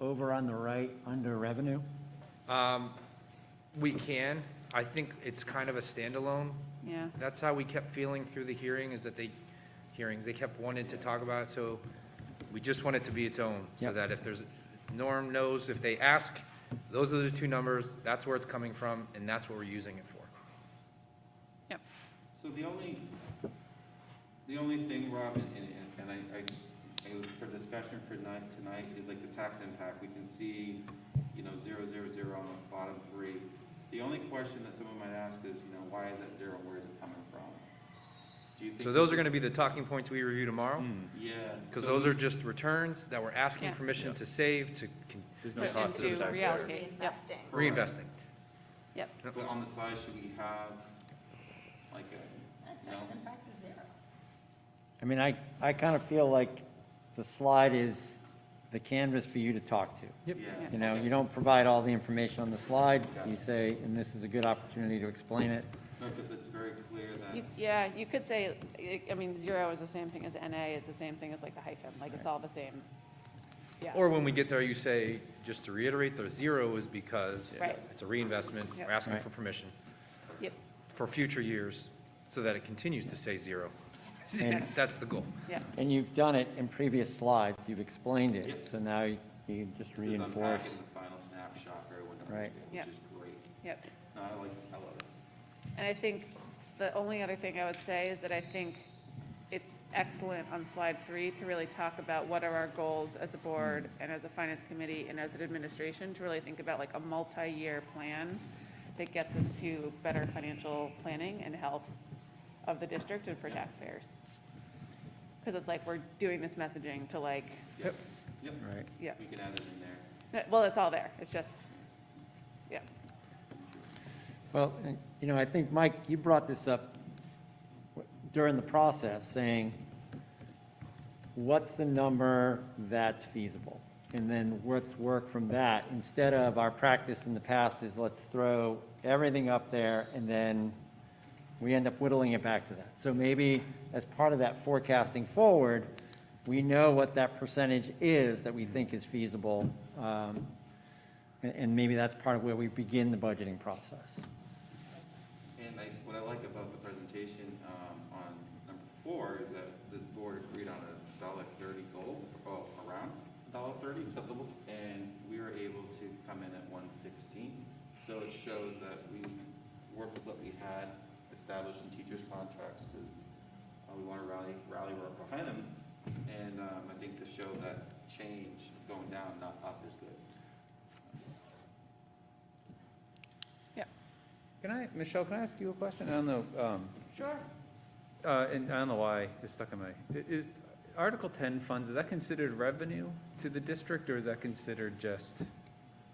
Speaker 2: over on the right, under revenue?
Speaker 6: We can. I think it's kind of a standalone.
Speaker 9: Yeah.
Speaker 6: That's how we kept feeling through the hearing, is that they kept wanting to talk about it, so we just want it to be its own, so
Speaker 2: Yep.
Speaker 6: that if there's, Norm knows if they ask, those are the two numbers, that's where it's coming from, and that's what we're using it for.
Speaker 9: Yep.
Speaker 4: So the only thing, Rob, and it was for discussion for tonight, is like the tax impact. We can see, 0, on the bottom three. The only question that someone might ask is, why is that zero? Where is it coming from? Do you think?
Speaker 6: So those are gonna be the talking points we review tomorrow,
Speaker 4: Yeah.
Speaker 6: because
Speaker 4: so
Speaker 6: those are just returns that we're asking
Speaker 9: Yeah.
Speaker 6: permission to save, to
Speaker 1: There's no
Speaker 9: Put
Speaker 1: cost to the
Speaker 9: into
Speaker 1: taxpayer.
Speaker 9: reallocate. Yep.
Speaker 3: Reinvesting.
Speaker 6: reinvesting.
Speaker 9: Yep.
Speaker 4: But on the side, should we have like
Speaker 3: That
Speaker 4: No.
Speaker 3: tax impact is zero.
Speaker 2: I mean, I kind of feel like the slide is the canvas for you to talk to.
Speaker 4: yeah.
Speaker 2: You know, you don't provide all the information on the slide. You say, and this is a good opportunity to explain it.
Speaker 4: No, because it's very clear that.
Speaker 9: Yeah, you could say, I mean, zero is the same thing as NA, is the same thing as like the hyphen, like it's all the same. Yeah.
Speaker 6: Or when we get there, you say, just to reiterate, the zero is because
Speaker 9: Right.
Speaker 6: it's a reinvestment,
Speaker 9: Yep.
Speaker 6: we're asking
Speaker 2: Right.
Speaker 6: for permission
Speaker 9: Yep,
Speaker 6: for future years, so that it continues to say zero.
Speaker 2: And-
Speaker 6: That's the goal.
Speaker 9: yeah.
Speaker 2: And you've done it in previous slides. You've explained
Speaker 4: Yep.
Speaker 2: it. So now you just
Speaker 4: This is
Speaker 2: reinforce.
Speaker 4: unpacking the final snapshot for everyone to
Speaker 2: Right.
Speaker 4: understand,
Speaker 9: Yep.
Speaker 4: which is great.
Speaker 9: Yep.
Speaker 4: No, I love it.
Speaker 9: And I think the only other thing I would say is that I think it's excellent on slide 3 to really talk about what are our goals as a board and as a finance committee and as an administration, to really think about like a multi-year plan that gets us to better financial planning and health of the district and for taxpayers. Because it's like we're doing this messaging to like,
Speaker 4: Yep. Yep.
Speaker 1: Right.
Speaker 9: yeah,
Speaker 4: We can add it in there.
Speaker 9: well, it's all there, it's just, yeah.
Speaker 2: Well, and, you know, I think, Mike, you brought this up during the process, saying, what's the number that's feasible? And then let's work from that, instead of our practice in the past is let's throw everything up there and then we end up whittling it back to that. So maybe as part of that forecasting forward, we know what that percentage is that we think is feasible. And maybe that's part of where we begin the budgeting process.
Speaker 4: And what I like about the presentation on number 4 is that this board agreed on a $1.30 goal, or around $1.30 acceptable, and we were able to come in at 116. So it shows that we worked with what we had established in teachers' contracts, because we want to rally work behind them. And I think to show that change going down, not up, is good.
Speaker 1: Michelle, can I ask you a question? I don't know,
Speaker 7: Sure.
Speaker 1: and I don't know why it's stuck in my, is Article 10 funds, is that considered revenue to the district, or is that considered just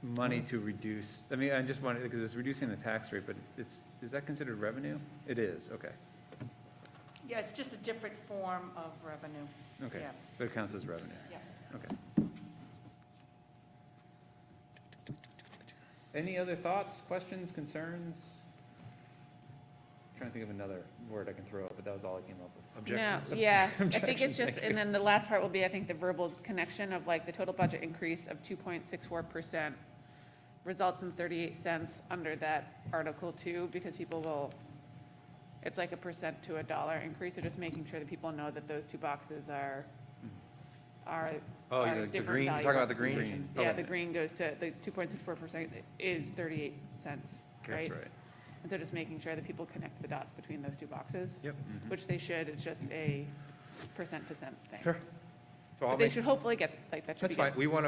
Speaker 1: money to reduce? I mean, I just wanted, because it's reducing the tax rate, but is that considered revenue? It is, okay,
Speaker 10: Yeah, it's just a different form of revenue.
Speaker 1: okay.
Speaker 10: Yeah.
Speaker 1: But it counts as revenue?
Speaker 10: Yeah.
Speaker 1: Okay. Any other thoughts, questions, concerns? Trying to think of another word I can throw up, but that was all I came up with.
Speaker 6: Objections?
Speaker 9: No, yeah, I think
Speaker 1: Objections,
Speaker 9: it's just,
Speaker 1: thank you.
Speaker 9: and then the last part will be, I think, the verbal connection of like the total budget increase of 2.64% results in 38 cents under that Article 2, because people will, it's like a percent to $1 increase, so just making sure that people know that those two boxes are
Speaker 6: Oh,
Speaker 9: are
Speaker 6: the
Speaker 9: different
Speaker 6: green, you're
Speaker 9: value
Speaker 6: talking about the green?
Speaker 9: representations.
Speaker 6: Okay.
Speaker 9: Yeah, the green goes to, the 2.64% is 38 cents, right?
Speaker 1: That's right.
Speaker 9: And so just making sure that people connect the dots between those two boxes,
Speaker 6: Yep.
Speaker 9: which they should, it's just a percent to cent thing.
Speaker 6: Sure. So I'll
Speaker 9: But they
Speaker 6: make,
Speaker 9: should hopefully get, like, that should be
Speaker 6: that's
Speaker 9: good.
Speaker 6: fine. We want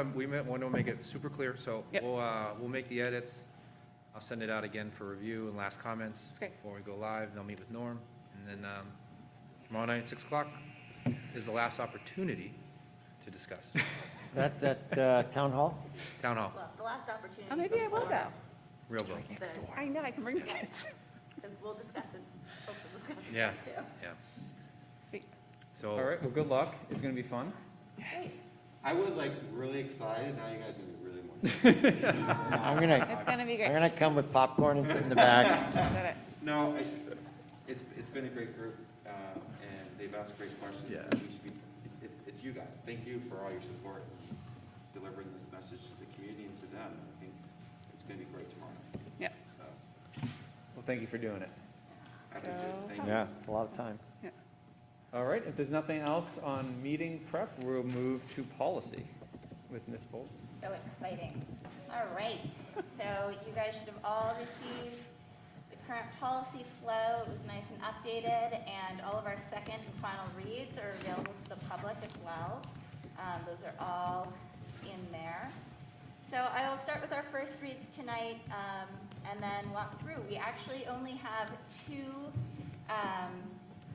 Speaker 6: to make it super clear, so
Speaker 9: Yep.
Speaker 6: we'll make the edits. I'll send it out again for review and last comments.
Speaker 9: That's great.
Speaker 6: Before we go live, and I'll meet with Norm. And then tomorrow night at 6 o'clock is the last opportunity to discuss.
Speaker 2: That's at Town Hall?
Speaker 6: Town Hall,
Speaker 3: Well, the last opportunity.
Speaker 9: Oh, maybe I will
Speaker 3: before
Speaker 9: go.
Speaker 6: real vote.
Speaker 3: the-
Speaker 9: I know, I can bring the kids.
Speaker 3: Because we'll discuss it, hopefully discuss it
Speaker 6: Yeah,
Speaker 3: too.
Speaker 6: yeah.
Speaker 9: Sweet.
Speaker 6: So.
Speaker 1: All right, well, good luck. It's going to be fun.
Speaker 4: I was like really excited, now you guys are really more.
Speaker 2: I'm gonna,
Speaker 9: It's gonna be
Speaker 2: I'm
Speaker 9: great.
Speaker 2: gonna come with popcorn and sit in the back.
Speaker 9: Got it.
Speaker 4: No, it's been a great group, and they've asked great questions.
Speaker 1: Yeah.
Speaker 4: And we should be, it's you guys. Thank you for all your support and delivering this message to the community and to them. I think it's gonna be great tomorrow.
Speaker 9: Yeah.
Speaker 4: So,
Speaker 1: Well, thank you for doing it.
Speaker 4: I think good. Thank you.
Speaker 2: Yeah, it's a lot of time.
Speaker 1: All right, if there's nothing else on meeting prep, we'll move to policy with Ms. Bowles.
Speaker 3: So exciting. All right, so you guys should have all received the current policy flow. It was nice and updated, and all of our second and final reads are available to the public as well. Those are all in there. So I will start with our first reads tonight, and then walk through. We actually only have 2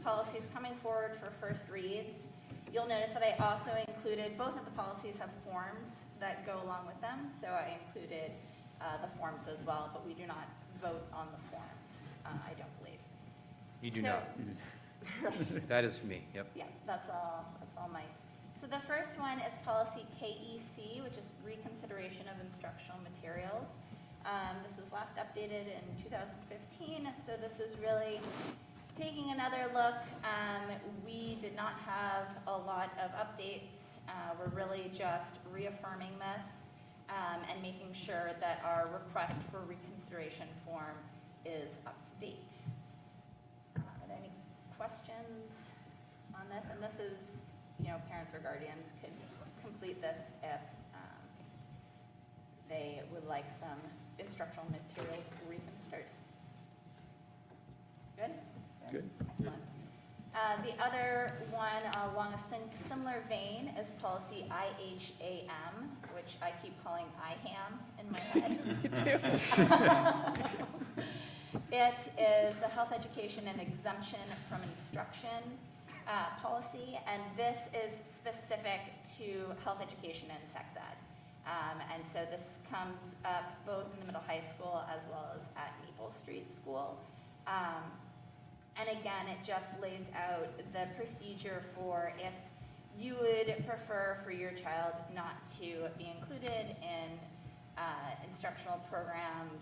Speaker 3: policies coming forward for first reads. You'll notice that I also included, both of the policies have forms that go along with them, so I included the forms as well, but we do not vote on the forms, I don't believe.
Speaker 6: You do
Speaker 3: So-
Speaker 6: not. That is me, yep.
Speaker 3: Yeah, that's all Mike. So the first one is policy KEC, which is reconsideration of instructional materials. This was last updated in 2015, so this was really taking another look. We did not have a lot of updates. We're really just reaffirming this and making sure that our request for reconsideration form is up to date. Are there any questions on this? And this is, parents or guardians could complete this if they would like some instructional materials reconsidered. Good?
Speaker 1: Good.
Speaker 3: Excellent. The other one along a similar vein is policy IHAM, which I keep calling IHAM in my head. It is the health education and exemption from instruction policy, and this is specific to health education and sex ed. And so this comes up both in the middle high school as well as at Maple Street School. And again, it just lays out the procedure for if you would prefer for your child not to be included in instructional programs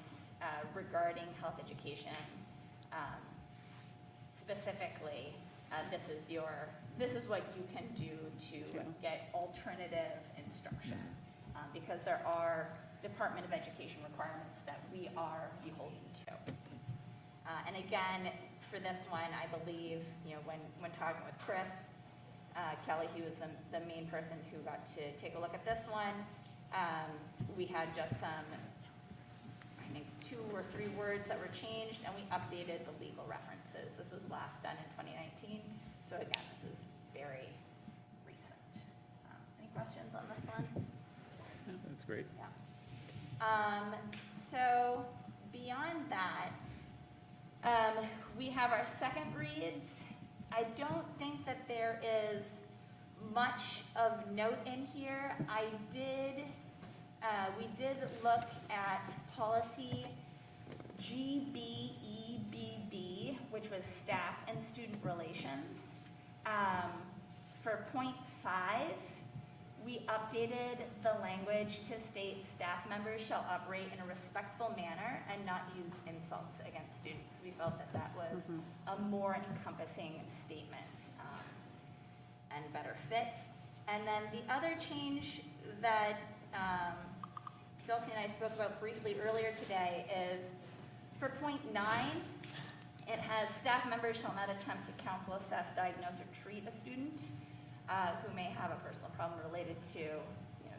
Speaker 3: regarding health education specifically. This is what you can do to get alternative instruction, because there are Department of Education requirements that we are beholden to. And again, for this one, I believe, when talking with Chris Kelly, he was the main person who got to take a look at this one. We had just some, I think, 2 or 3 words that were changed, and we updated the legal references. This was last done in 2019, so again, this is very recent. Any questions on this one?
Speaker 1: That's great.
Speaker 3: Yeah. So beyond that, we have our second reads. I don't think that there is much of note in here. We did look at policy GBEBB, which was staff and student relations. For point 5, we updated the language to state staff members shall operate in a respectful manner and not use insults against students. We felt that that was a more encompassing statement and better fit. And then the other change that Dulcie and I spoke about briefly earlier today is for point 9, it has staff members shall not attempt to counsel, assess, diagnose, or treat a student who may have a personal problem related to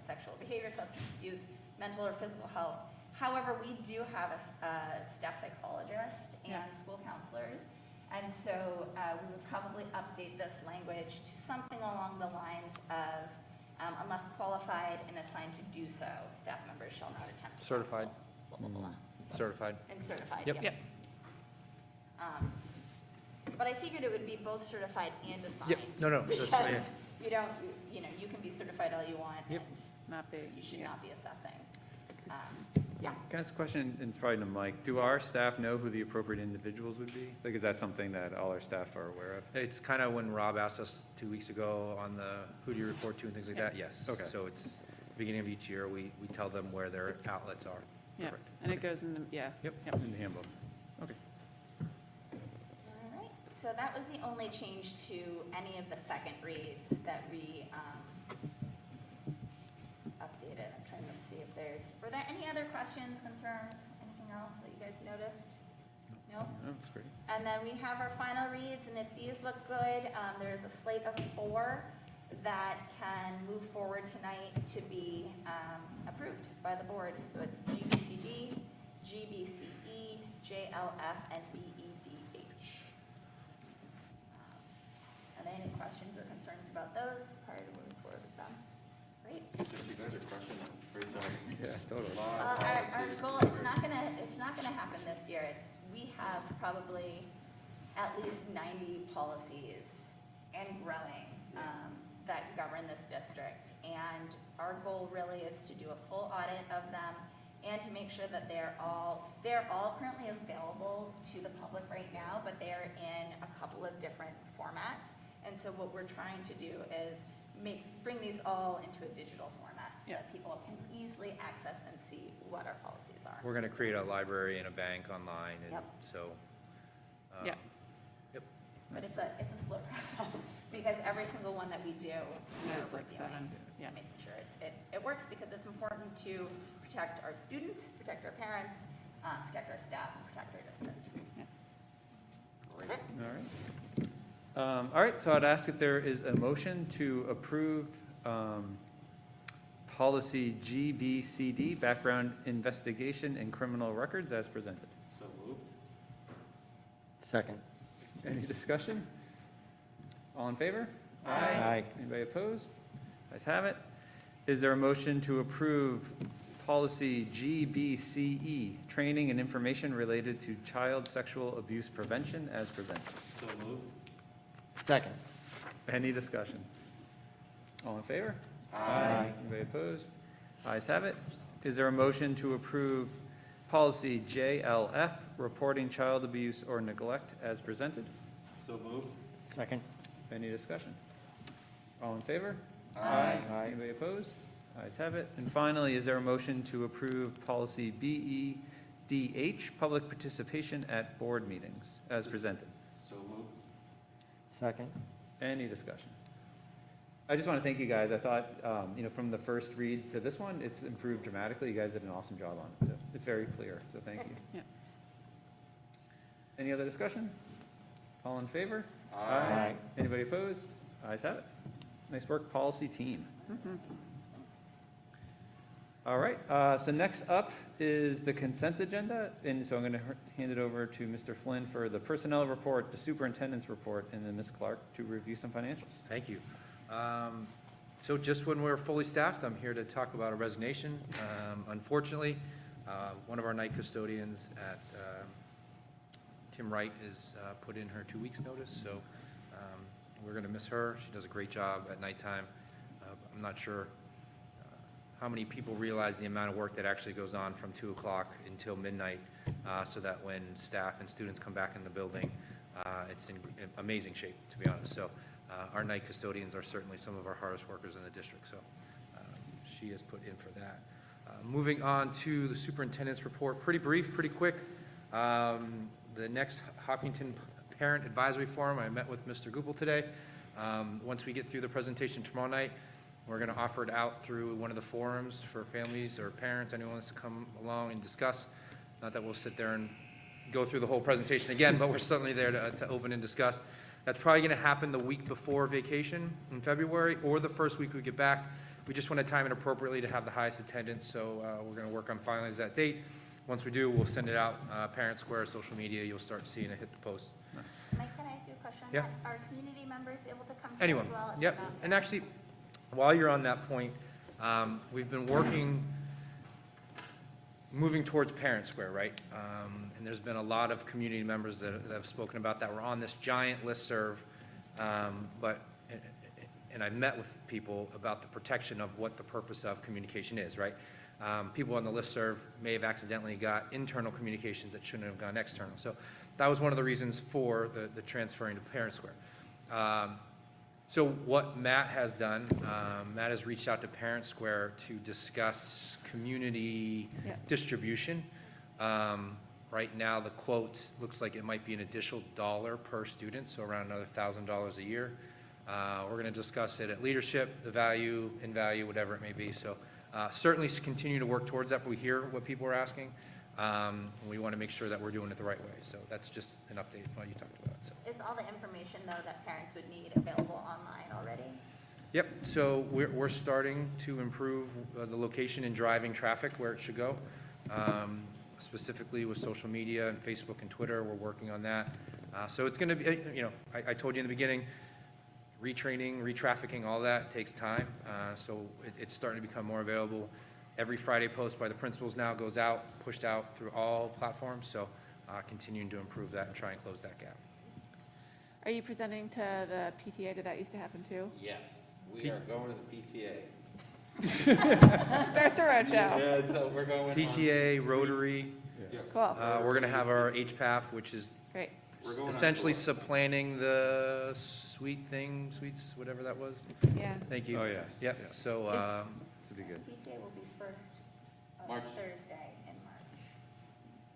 Speaker 3: sexual behavior, substance abuse, mental or physical health. However, we do have a staff psychologist and school counselors, and so we would probably update this language to something along the lines of unless qualified and assigned to do so, staff members shall not attempt to
Speaker 6: Certified.
Speaker 3: counsel, blah, blah, blah.
Speaker 6: Certified.
Speaker 3: And certified,
Speaker 6: Yep.
Speaker 3: yep. But I figured it would be both certified and assigned.
Speaker 6: Yep. No, that's
Speaker 3: Because
Speaker 6: fine.
Speaker 3: you don't, you can be certified all you want,
Speaker 6: Yep.
Speaker 9: Not big.
Speaker 3: and you should not be assessing.
Speaker 1: Can I ask a question, and it's probably to Mike? Do our staff know who the appropriate individuals would be? Like, is that something that all our staff are aware of?
Speaker 6: It's kind of when Rob asked us 2 weeks ago on the who do you report to and things like that, yes.
Speaker 1: Okay.
Speaker 6: So it's beginning of each year, we tell them where their outlets are.
Speaker 9: Yeah,
Speaker 1: Perfect.
Speaker 9: and it goes in the,
Speaker 6: Yep.
Speaker 1: In the handbook. Okay.
Speaker 3: All right, so that was the only change to any of the second reads that we updated. I'm trying to see if were there any other questions, concerns, anything else that you guys noticed? No?
Speaker 1: Oh, that's great.
Speaker 3: And then we have our final reads, and if these look good, there's a slate of 4 that can move forward tonight to be approved by the board. So it's GBCD, GBCE, JLF, and BEDH. Are there any questions or concerns about those prior to moving forward with them? Great.
Speaker 4: You guys are crushing it. Great job.
Speaker 1: Yeah, totally.
Speaker 3: Our goal, it's not gonna happen this year. We have probably at least 90 policies and growing that govern this district. And our goal really is to do a full audit of them and to make sure that they're all currently available to the public right now, but they're in a couple of different formats. And so what we're trying to do is bring these all into a digital format so that people can easily access and see what our policies are.
Speaker 6: We're going to create a library and a bank online, and
Speaker 3: Yep.
Speaker 6: so.
Speaker 9: Yeah.
Speaker 6: Yep.
Speaker 3: But it's a slow process because every single one that we do,
Speaker 9: There's
Speaker 3: we're
Speaker 9: like
Speaker 3: reviewing,
Speaker 9: 7, yeah.
Speaker 3: making sure it works because it's important to protect our students, protect our parents, protect our staff, and protect our district.
Speaker 1: All right, so I'd ask if there is a motion to approve policy GBCD, background investigation and criminal records as presented.
Speaker 4: So moved.
Speaker 2: Second.
Speaker 1: Any discussion? All in favor?
Speaker 2: Aye.
Speaker 1: Anybody opposed? Ayes have it. Is there a motion to approve policy GBCE, training and information related to child sexual abuse prevention as presented?
Speaker 4: So moved.
Speaker 2: Second.
Speaker 1: Any discussion? All in favor?
Speaker 2: Aye.
Speaker 1: Anybody opposed? Ayes have it. Is there a motion to approve policy JLF, reporting child abuse or neglect as presented?
Speaker 4: So moved.
Speaker 2: Second.
Speaker 1: Any discussion? All in favor?
Speaker 2: Aye.
Speaker 1: Anybody opposed? Ayes have it. And finally, is there a motion to approve policy BEDH, public participation at board meetings as presented?
Speaker 4: So moved.
Speaker 2: Second.
Speaker 1: Any discussion? I just want to thank you guys. I thought, from the first read to this one, it's improved dramatically. You guys did an awesome job on it. So it's very clear, so thank you.
Speaker 9: Yeah.
Speaker 1: Any other discussion? All in favor?
Speaker 2: Aye.
Speaker 1: Anybody opposed? Ayes have it. Nice work, policy team. All right, so next up is the consent agenda, and so I'm going to hand it over to Mr. Flynn for the personnel report, the superintendent's report, and then Ms. Clark to review some financials.
Speaker 6: Thank you. So just when we're fully staffed, I'm here to talk about a resignation. Unfortunately, one of our night custodians at Tim Wright is put in her 2 weeks' notice, so we're going to miss her. She does a great job at nighttime. I'm not sure how many people realize the amount of work that actually goes on from 2 o'clock until midnight, so that when staff and students come back in the building, it's in amazing shape, to be honest. So our night custodians are certainly some of our hardest workers in the district, so she is put in for that. Moving on to the superintendent's report, pretty brief, pretty quick. The next Hopkinton Parent Advisory Forum, I met with Mr. Goupel today. Once we get through the presentation tomorrow night, we're going to offer it out through one of the forums for families or parents, anyone wants to come along and discuss. Not that we'll sit there and go through the whole presentation again, but we're certainly there to open and discuss. That's probably going to happen the week before vacation in February or the first week we get back. We just want to time it appropriately to have the highest attendance, so we're going to work on finalizing that date. Once we do, we'll send it out, Parent Square, social media, you'll start seeing it hit the posts.
Speaker 3: Mike, can I ask you a question on
Speaker 6: Yeah.
Speaker 3: that? Are community members able to come to
Speaker 6: Anyone,
Speaker 3: as well?
Speaker 6: yep. And actually, while you're on that point, we've been moving towards Parent Square, right? And there's been a lot of community members that have spoken about that. We're on this giant listserv, and I've met with people about the protection of what the purpose of communication is, right? People on the listserv may have accidentally got internal communications that shouldn't have gone external. So that was one of the reasons for the transferring to Parent Square. So what Matt has done, Matt has reached out to Parent Square to discuss community distribution. Right now, the quote looks like it might be an additional $1 per student, so around another $1,000 a year. We're going to discuss it at leadership, the value, whatever it may be. So certainly continue to work towards that, but we hear what people are asking. We want to make sure that we're doing it the right way. So that's just an update on what you talked about. So.
Speaker 3: Is all the information, though, that parents would need available online already?
Speaker 6: Yep, so we're starting to improve the location and driving traffic where it should go. Specifically with social media and Facebook and Twitter, we're working on that. So it's going to be, I told you in the beginning, retraining, retrafficking, all that takes time. So it's starting to become more available. Every Friday post by the principals now goes out, pushed out through all platforms. So continuing to improve that and try and close that gap.
Speaker 9: Are you presenting to the PTA? Did that used to happen too?
Speaker 4: Yes, we are going to the PTA.
Speaker 9: Start the roadshow.
Speaker 4: Yeah, so we're going on.
Speaker 6: PTA, Rotary,
Speaker 4: Yeah.
Speaker 9: Cool.
Speaker 6: we're going to have our HPAF, which is
Speaker 9: Great.
Speaker 4: We're going on
Speaker 6: essentially
Speaker 4: tour.
Speaker 6: supplanting the sweets, whatever that was.
Speaker 9: Yeah.
Speaker 6: Thank you.
Speaker 1: Oh, yes.
Speaker 6: Yep,
Speaker 1: yes.
Speaker 6: so,
Speaker 1: This would be good.
Speaker 3: PTA will be first
Speaker 4: March.
Speaker 3: Thursday in March.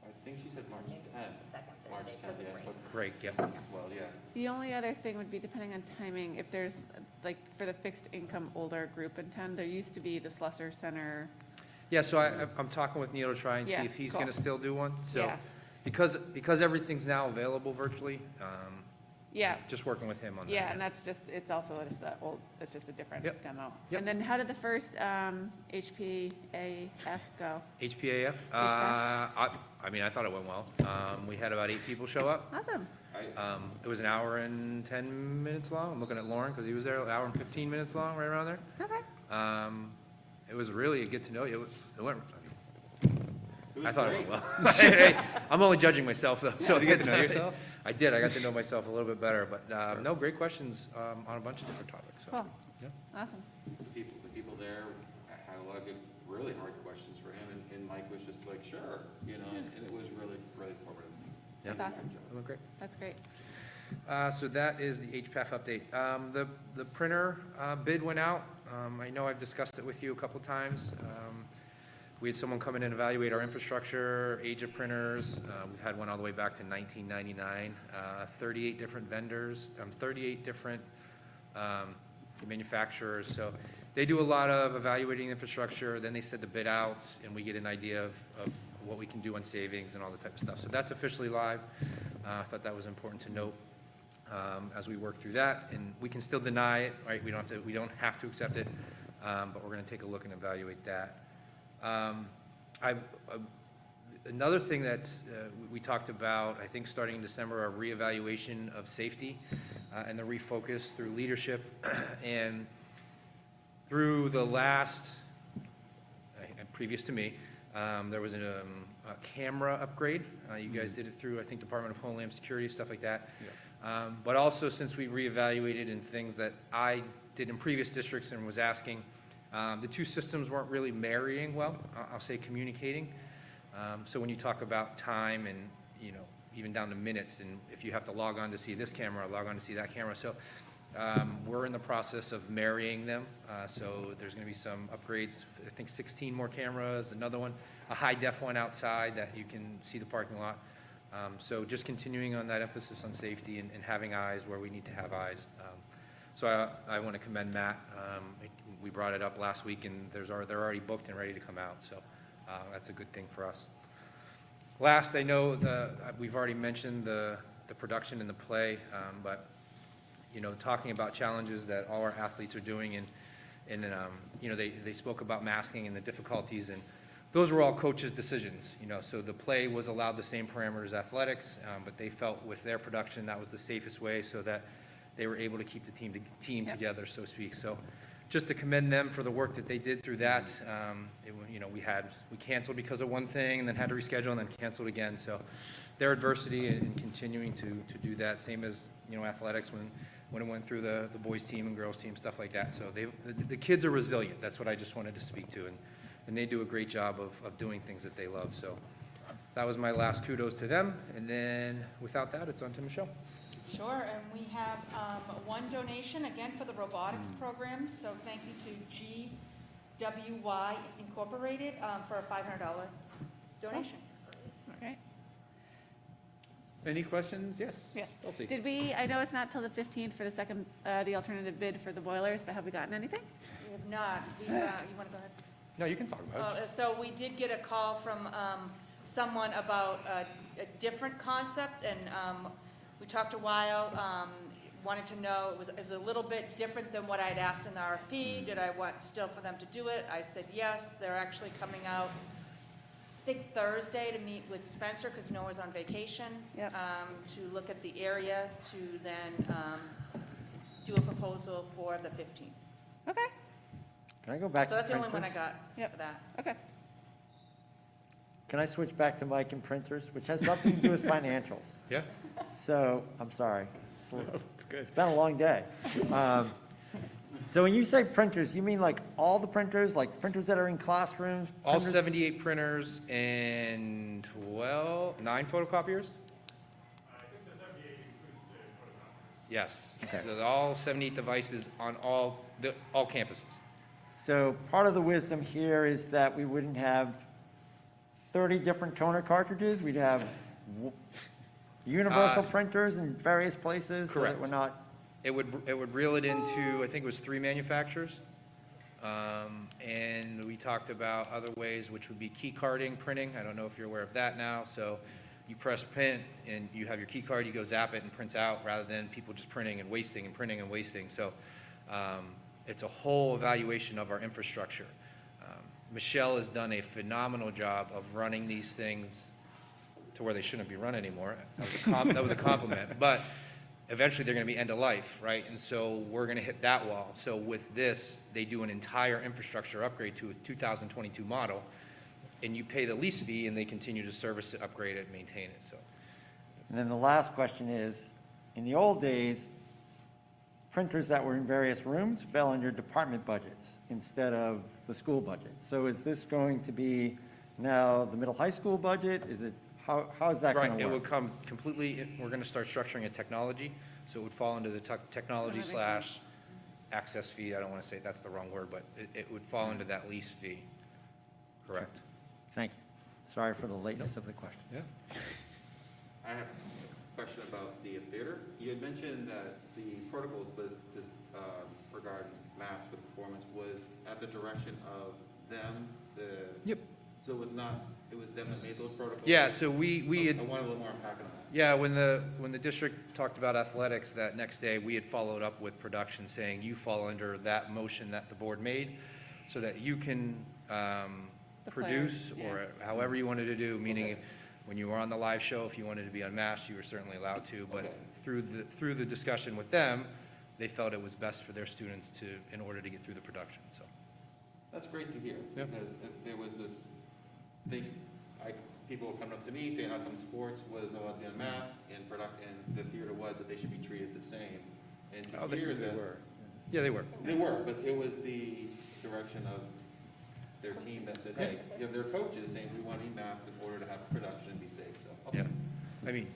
Speaker 4: I think she said March
Speaker 3: Maybe
Speaker 4: 10th.
Speaker 3: the second
Speaker 4: March
Speaker 3: Thursday
Speaker 4: 10th,
Speaker 3: because of
Speaker 4: yeah,
Speaker 3: break.
Speaker 4: but
Speaker 6: break, yep.
Speaker 4: as well, yeah.
Speaker 9: The only other thing would be depending on timing, if there's, like, for the fixed income older group in town, there used to be the Slusser Center.
Speaker 6: Yeah, so I'm talking with Neil to try and see
Speaker 9: Yeah,
Speaker 6: if he's
Speaker 9: cool.
Speaker 6: going to still do one. So
Speaker 9: Yeah.
Speaker 6: because everything's now available virtually,
Speaker 9: Yeah.
Speaker 6: just working with him on that.
Speaker 9: Yeah, and that's just, it's also just it's just a different
Speaker 6: Yep.
Speaker 9: demo.
Speaker 6: Yep.
Speaker 9: And then how did the first HPAF go?
Speaker 6: HPAF,
Speaker 9: HPAF?
Speaker 6: I mean, I thought it went well. We had about 8 people show up.
Speaker 9: Awesome.
Speaker 6: It was an hour and 10 minutes long. I'm looking at Lauren because he was there, an hour and 15 minutes long, right around there.
Speaker 3: Okay.
Speaker 6: It was really a get to know you. It went,
Speaker 4: It was
Speaker 6: I thought
Speaker 4: great.
Speaker 6: it went well. I'm only judging myself though. So
Speaker 1: Did you get to know yourself?
Speaker 6: I did. I got to know myself a little bit better, but no, great questions on a bunch of different topics. So.
Speaker 9: Cool.
Speaker 6: Yeah.
Speaker 9: Awesome.
Speaker 4: The people there had a lot of good, really hard questions for him, and Mike was just like, sure, you know, and it was really, really formative.
Speaker 6: Yeah.
Speaker 9: That's awesome.
Speaker 6: It went great.
Speaker 9: That's great.
Speaker 6: So that is the HPAF update. The printer bid went out. I know I've discussed it with you a couple times. We had someone come in and evaluate our infrastructure, age of printers. We've had one all the way back to 1999. 38 different vendors, 38 different manufacturers. So they do a lot of evaluating infrastructure. Then they send the bid out, and we get an idea of what we can do on savings and all the type of stuff. So that's officially live. I thought that was important to note. As we work through that, and we can still deny it, right? We don't have to accept it, but we're going to take a look and evaluate that. Another thing that we talked about, I think starting in December, a reevaluation of safety and the refocus through leadership, and through the last, previous to me, there was a camera upgrade. You guys did it through, I think, Department of Homeland Security, stuff like that.
Speaker 1: Yeah.
Speaker 6: But also, since we reevaluated in things that I did in previous districts and was asking, the two systems weren't really marrying well, I'll say communicating. So when you talk about time and, you know, even down to minutes, and if you have to log on to see this camera, log on to see that camera. So we're in the process of marrying them. So there's going to be some upgrades, I think 16 more cameras, another one, a high def one outside that you can see the parking lot. So just continuing on that emphasis on safety and having eyes where we need to have eyes. So I want to commend Matt. We brought it up last week, and they're already booked and ready to come out. So that's a good thing for us. Last, I know we've already mentioned the production and the play, but you know, talking about challenges that all our athletes are doing, and you know, they spoke about masking and the difficulties, and those were all coaches' decisions, you know, so the play was allowed the same parameters as athletics, but they felt with their production that was the safest way so that they were able to keep the team together, so to speak. So just to commend them for the work that they did through that. You know, we canceled because of one thing and then had to reschedule and then canceled again. So their adversity and continuing to do that, same as, you know, athletics when it went through the boys team and girls team, stuff like that. So the kids are resilient. That's what I just wanted to speak to. And they do a great job of doing things that they love. So that was my last kudos to them. And then without that, it's on to Michelle.
Speaker 10: Sure, and we have one donation, again, for the robotics program, so thank you to GWY Incorporated for a $500 donation.
Speaker 9: Okay.
Speaker 1: Any questions? Yes?
Speaker 9: Yes.
Speaker 1: Dulcie?
Speaker 9: Did I know it's not till the 15th for the second, the alternative bid for the boilers, but have we gotten anything?
Speaker 10: We have not, you want to go ahead?
Speaker 6: No, you can talk about it.
Speaker 10: So we did get a call from someone about a different concept, and we talked a while, wanted to know, it was a little bit different than what I'd asked in the RFP. Did I want still for them to do it? I said yes. They're actually coming out, I think Thursday, to meet with Spencer, because Noah's on vacation,
Speaker 9: Yep.
Speaker 10: to look at the area, to then do a proposal for the 15th.
Speaker 9: Okay,
Speaker 2: Can I go back to
Speaker 10: So that's the only one I
Speaker 2: printers?
Speaker 10: got
Speaker 9: Yep.
Speaker 10: for that.
Speaker 9: okay.
Speaker 2: Can I switch back to Mike and printers, which has nothing to do with financials?
Speaker 6: Yeah?
Speaker 2: So, I'm sorry.
Speaker 1: It's good.
Speaker 2: It's been a long day. So when you say printers, you mean like all the printers, like printers that are in classrooms?
Speaker 6: All
Speaker 2: printers-
Speaker 6: 78 printers and, 9 photocopiers? Yes.
Speaker 2: Okay.
Speaker 6: So all 78 devices on all campuses.
Speaker 2: So part of the wisdom here is that we wouldn't have 30 different toner cartridges. We'd have universal printers in various places. So
Speaker 6: correct.
Speaker 2: that we're not,
Speaker 6: It would reel it into, I think it was 3 manufacturers. And we talked about other ways, which would be key carding printing. I don't know if you're aware of that now. So you press print and you have your key card, you go zap it and prints out, rather than people just printing and wasting and printing and wasting. So it's a whole evaluation of our infrastructure. Michelle has done a phenomenal job of running these things to where they shouldn't be run anymore. That was a compliment. But eventually, they're going to be end of life, right? And so we're going to hit that wall. So with this, they do an entire infrastructure upgrade to a 2022 model, and you pay the lease fee, and they continue to service it, upgrade it, maintain it, so.
Speaker 2: And then the last question is, in the old days, printers that were in various rooms fell under department budgets instead of the school budget. So is this going to be now the middle high school budget? Is it, how is that going
Speaker 6: Right,
Speaker 2: to
Speaker 6: it
Speaker 2: work?
Speaker 6: would come completely, we're going to start structuring a technology, so it would fall into the technology
Speaker 9: That makes sense.
Speaker 6: / access fee. I don't want to say that's the wrong word, but it would fall into that lease fee. Correct.
Speaker 2: Thank you. Sorry for the lateness of the question.
Speaker 6: Yeah.
Speaker 4: I have a question about the theater. You had mentioned that the protocols was this, regarding masks for performance was at the direction of them,
Speaker 6: Yep.
Speaker 4: so it was them that made those protocols?
Speaker 6: Yeah, so we had.
Speaker 4: I wanted a little more unpack on that.
Speaker 6: Yeah, when the district talked about athletics that next day, we had followed up with production saying, you fall under that motion that the board made, so that you can
Speaker 9: The
Speaker 6: produce,
Speaker 9: players,
Speaker 6: or however you wanted to do, meaning when you were on the live show, if you wanted to be unmasked, you were certainly allowed to, but through the discussion with them, they felt it was best for their students in order to get through the production, so.
Speaker 4: That's great to hear,
Speaker 6: Yep.
Speaker 4: because there was this thing, people would come up to me saying, how come sports was allowed to be unmasked and the theater was, that they should be treated the same? And to hear that.
Speaker 6: Yeah, they were.
Speaker 4: They were, but it was the direction of their team that said, hey, you know, their coaches saying, we want to be masked in order to have production and be safe, so. okay.
Speaker 6: Yeah, I mean,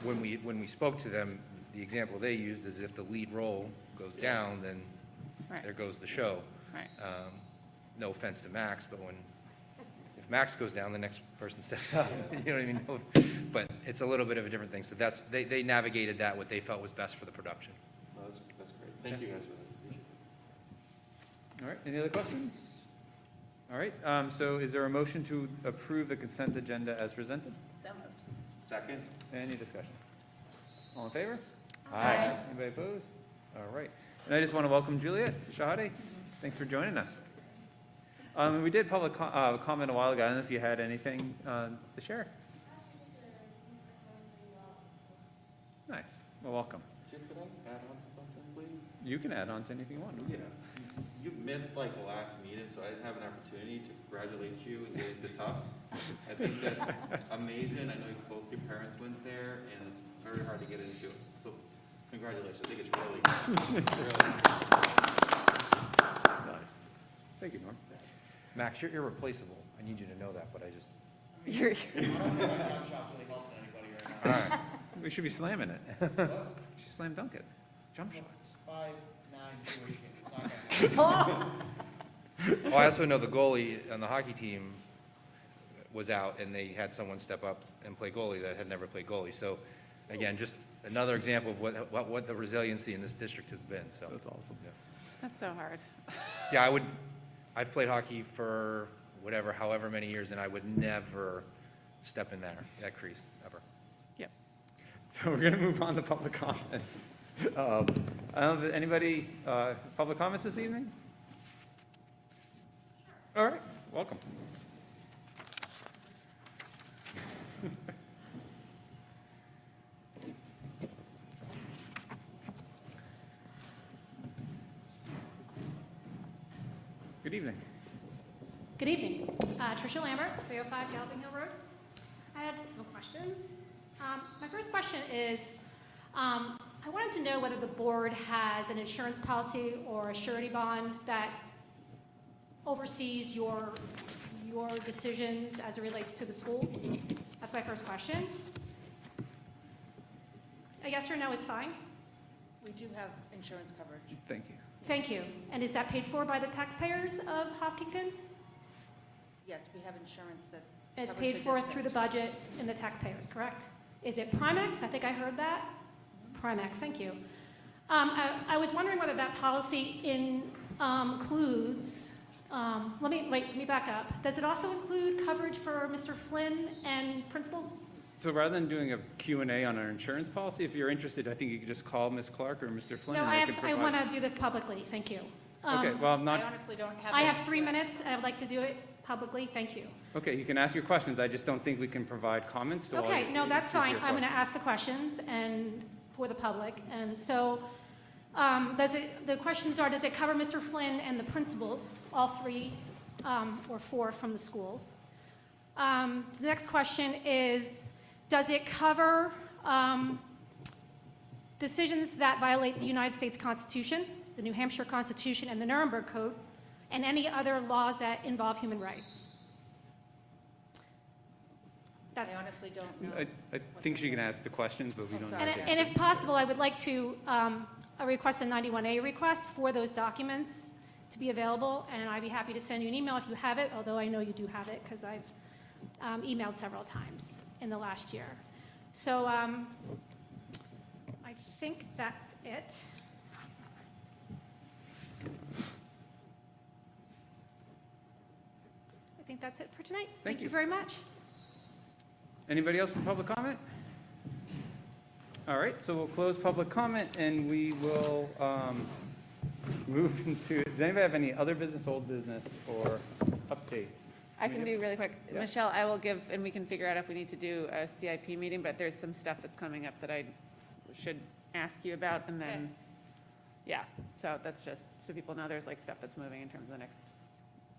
Speaker 6: when we spoke to them, the example they used is if the lead role goes down, then
Speaker 9: Right.
Speaker 6: there goes the show.
Speaker 9: Right.
Speaker 6: No offense to Max, but if Max goes down, the next person steps up, you know what I mean? But it's a little bit of a different thing, so they navigated that, what they felt was best for the production.
Speaker 4: No, that's great. Thank you guys for that. Appreciate it.
Speaker 1: All right, any other questions? All right, so is there a motion to approve the consent agenda as presented?
Speaker 3: So moved.
Speaker 4: Second?
Speaker 1: Any discussion? All in favor?
Speaker 7: Aye.
Speaker 1: Anybody opposed? All right. And I just want to welcome Juliet Shahade. Thanks for joining us. We did public comment a while ago. I don't know if you had anything to share. Nice. Well, welcome.
Speaker 4: Jim, could I add on to something, please?
Speaker 1: You can add on to anything you want.
Speaker 4: Yeah. You missed like the last meeting, so I didn't have an opportunity to congratulate you and get into Tufts. I think that's amazing. I know both your parents went there, and it's very hard to get into. So congratulations. I think it's really, really.
Speaker 1: Nice. Thank you, Norm.
Speaker 6: Max, you're irreplaceable. I need you to know that, but I just.
Speaker 9: You're,
Speaker 5: My jump shot's really helping anybody right now.
Speaker 1: All right. We should be slamming it. We should slam dunk it. Jump shots.
Speaker 5: 5'9" Jewish kid. Not gonna happen.
Speaker 6: Well, I also know the goalie on the hockey team was out, and they had someone step up and play goalie that had never played goalie. So, again, just another example of what the resiliency in this district has been, so.
Speaker 1: That's awesome.
Speaker 6: Yeah.
Speaker 9: that's so hard.
Speaker 6: Yeah, I've played hockey for however many years, and I would never step in that crease, ever.
Speaker 9: Yep.
Speaker 1: So we're going to move on to public comments. I don't know if anybody, public comments this evening? All right, welcome. Good evening.
Speaker 11: Good evening. Tricia Lambert, 305 Galloping Hill Road. I had some questions. My first question is, I wanted to know whether the board has an insurance policy or a surety bond that oversees your decisions as it relates to the school. That's my first question. A yes or no is fine.
Speaker 10: We do have insurance coverage.
Speaker 1: Thank you.
Speaker 11: Thank you. And is that paid for by the taxpayers of Hopkinton?
Speaker 10: Yes, we have insurance that.
Speaker 11: It's
Speaker 10: covers
Speaker 11: paid
Speaker 10: the
Speaker 11: for
Speaker 10: district.
Speaker 11: through the budget and the taxpayers, correct? Is it Primex? I think I heard that. Primex, thank you. I was wondering whether that policy includes, let me back up. Does it also include coverage for Mr. Flynn and principals?
Speaker 1: So rather than doing a Q&A on our insurance policy, if you're interested, I think you could just call Ms. Clark or Mr. Flynn.
Speaker 11: No,
Speaker 1: and they could
Speaker 11: I
Speaker 1: provide-
Speaker 11: want to do this publicly, thank you.
Speaker 1: Okay, well, I'm
Speaker 10: I
Speaker 1: not,
Speaker 10: honestly don't have.
Speaker 11: I
Speaker 10: it.
Speaker 11: have 3 minutes, and I would like to do it publicly? Thank you.
Speaker 1: Okay, you can ask your questions. I just don't think we can provide comments to all
Speaker 11: Okay,
Speaker 1: your-
Speaker 11: no, that's
Speaker 1: to your
Speaker 11: fine. I'm going to
Speaker 1: questions.
Speaker 11: ask the questions and for the public. And so, the questions are, does it cover Mr. Flynn and the principals, all three or four from the schools? The next question is, does it cover decisions that violate the United States Constitution, the New Hampshire Constitution, and the Nuremberg Code, and any other laws that involve human rights?
Speaker 10: I
Speaker 11: That's,
Speaker 10: honestly don't know.
Speaker 1: I think she can ask the questions, but we don't
Speaker 10: sorry.
Speaker 1: have to
Speaker 11: and
Speaker 1: answer.
Speaker 11: if possible, I would like to request a 91A request for those documents to be available, and I'd be happy to send you an email if you have it, although I know you do have it because I've emailed several times in the last year. So I think that's it. I think that's it for tonight.
Speaker 1: Thank
Speaker 11: You
Speaker 1: you.
Speaker 11: very much.
Speaker 1: Anybody else for public comment? All right, so we'll close public comment and we will move into, does anybody have any other business, old business, or updates?
Speaker 9: I can do really quick.
Speaker 1: Yeah.
Speaker 9: Michelle, I will give, and we can figure out if we need to do a CIP meeting, but there's some stuff that's coming up that I should ask you about, and then,
Speaker 10: Okay.
Speaker 9: yeah, so that's just, so people know there's like stuff that's moving in terms of the next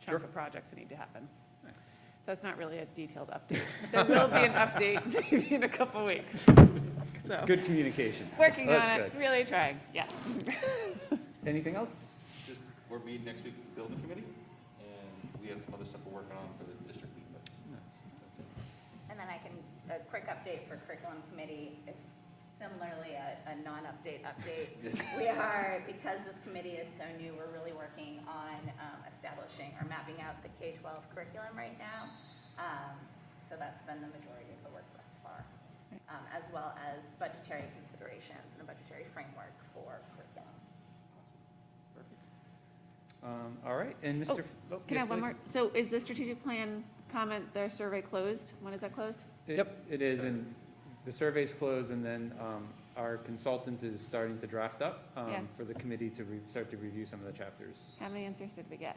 Speaker 1: Sure.
Speaker 9: chunk of projects that need to happen. That's not really a detailed update. There will be an update maybe in a couple weeks. So,
Speaker 1: Good communication.
Speaker 9: working
Speaker 1: That's
Speaker 9: on it,
Speaker 1: good.
Speaker 9: really trying, yeah.
Speaker 1: Anything else?
Speaker 4: Just, we're meeting next week with the building committee, and we have some other stuff we're working on for the district meeting, but
Speaker 3: And then I can, a quick update for curriculum committee, it's similarly a non-update update. We are, because this committee is so new, we're really working on establishing or mapping out the K-12 curriculum right now. So that's been the majority of the work thus far, as well as budgetary considerations and a budgetary framework for curriculum.
Speaker 1: All right, and Mr. oh,
Speaker 9: Can I
Speaker 1: yes,
Speaker 9: have one
Speaker 1: please.
Speaker 9: more? So is the strategic plan comment, their survey closed? When is that closed?
Speaker 1: Yep. It is, and the survey's closed, and then our consultant is starting to draft up
Speaker 9: Yeah.
Speaker 1: for the committee to start to review some of the chapters.
Speaker 9: How many answers did we get?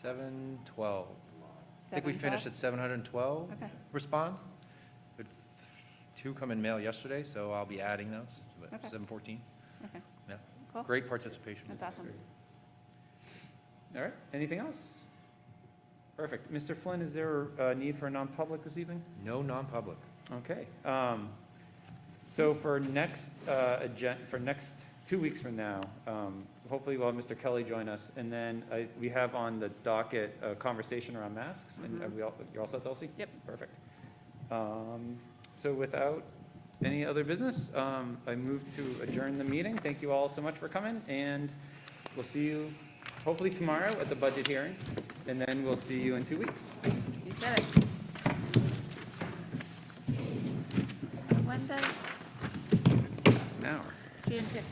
Speaker 6: 712. I think we
Speaker 9: 712?
Speaker 6: finished at 712
Speaker 9: Okay.
Speaker 6: response. But 2 come in mail yesterday, so I'll be adding those, but
Speaker 9: Okay.
Speaker 6: 714.
Speaker 9: Okay,
Speaker 6: Yeah,
Speaker 9: cool.
Speaker 6: great participation.
Speaker 9: That's awesome.
Speaker 1: All right, anything else? Perfect. Mr. Flynn, is there a need for a non-public this evening?
Speaker 6: No non-public.
Speaker 1: Okay. So for next, for next 2 weeks from now, hopefully we'll have Mr. Kelly join us. And then we have on the docket a conversation around masks. And are you're all set, Dulcie?
Speaker 9: Yep.
Speaker 1: Perfect. So without any other business, I move to adjourn the meeting. Thank you all so much for coming, and we'll see you hopefully tomorrow at the budget hearing, and then we'll see you in 2 weeks.
Speaker 9: You said it. When does
Speaker 1: An hour.
Speaker 9: June 5th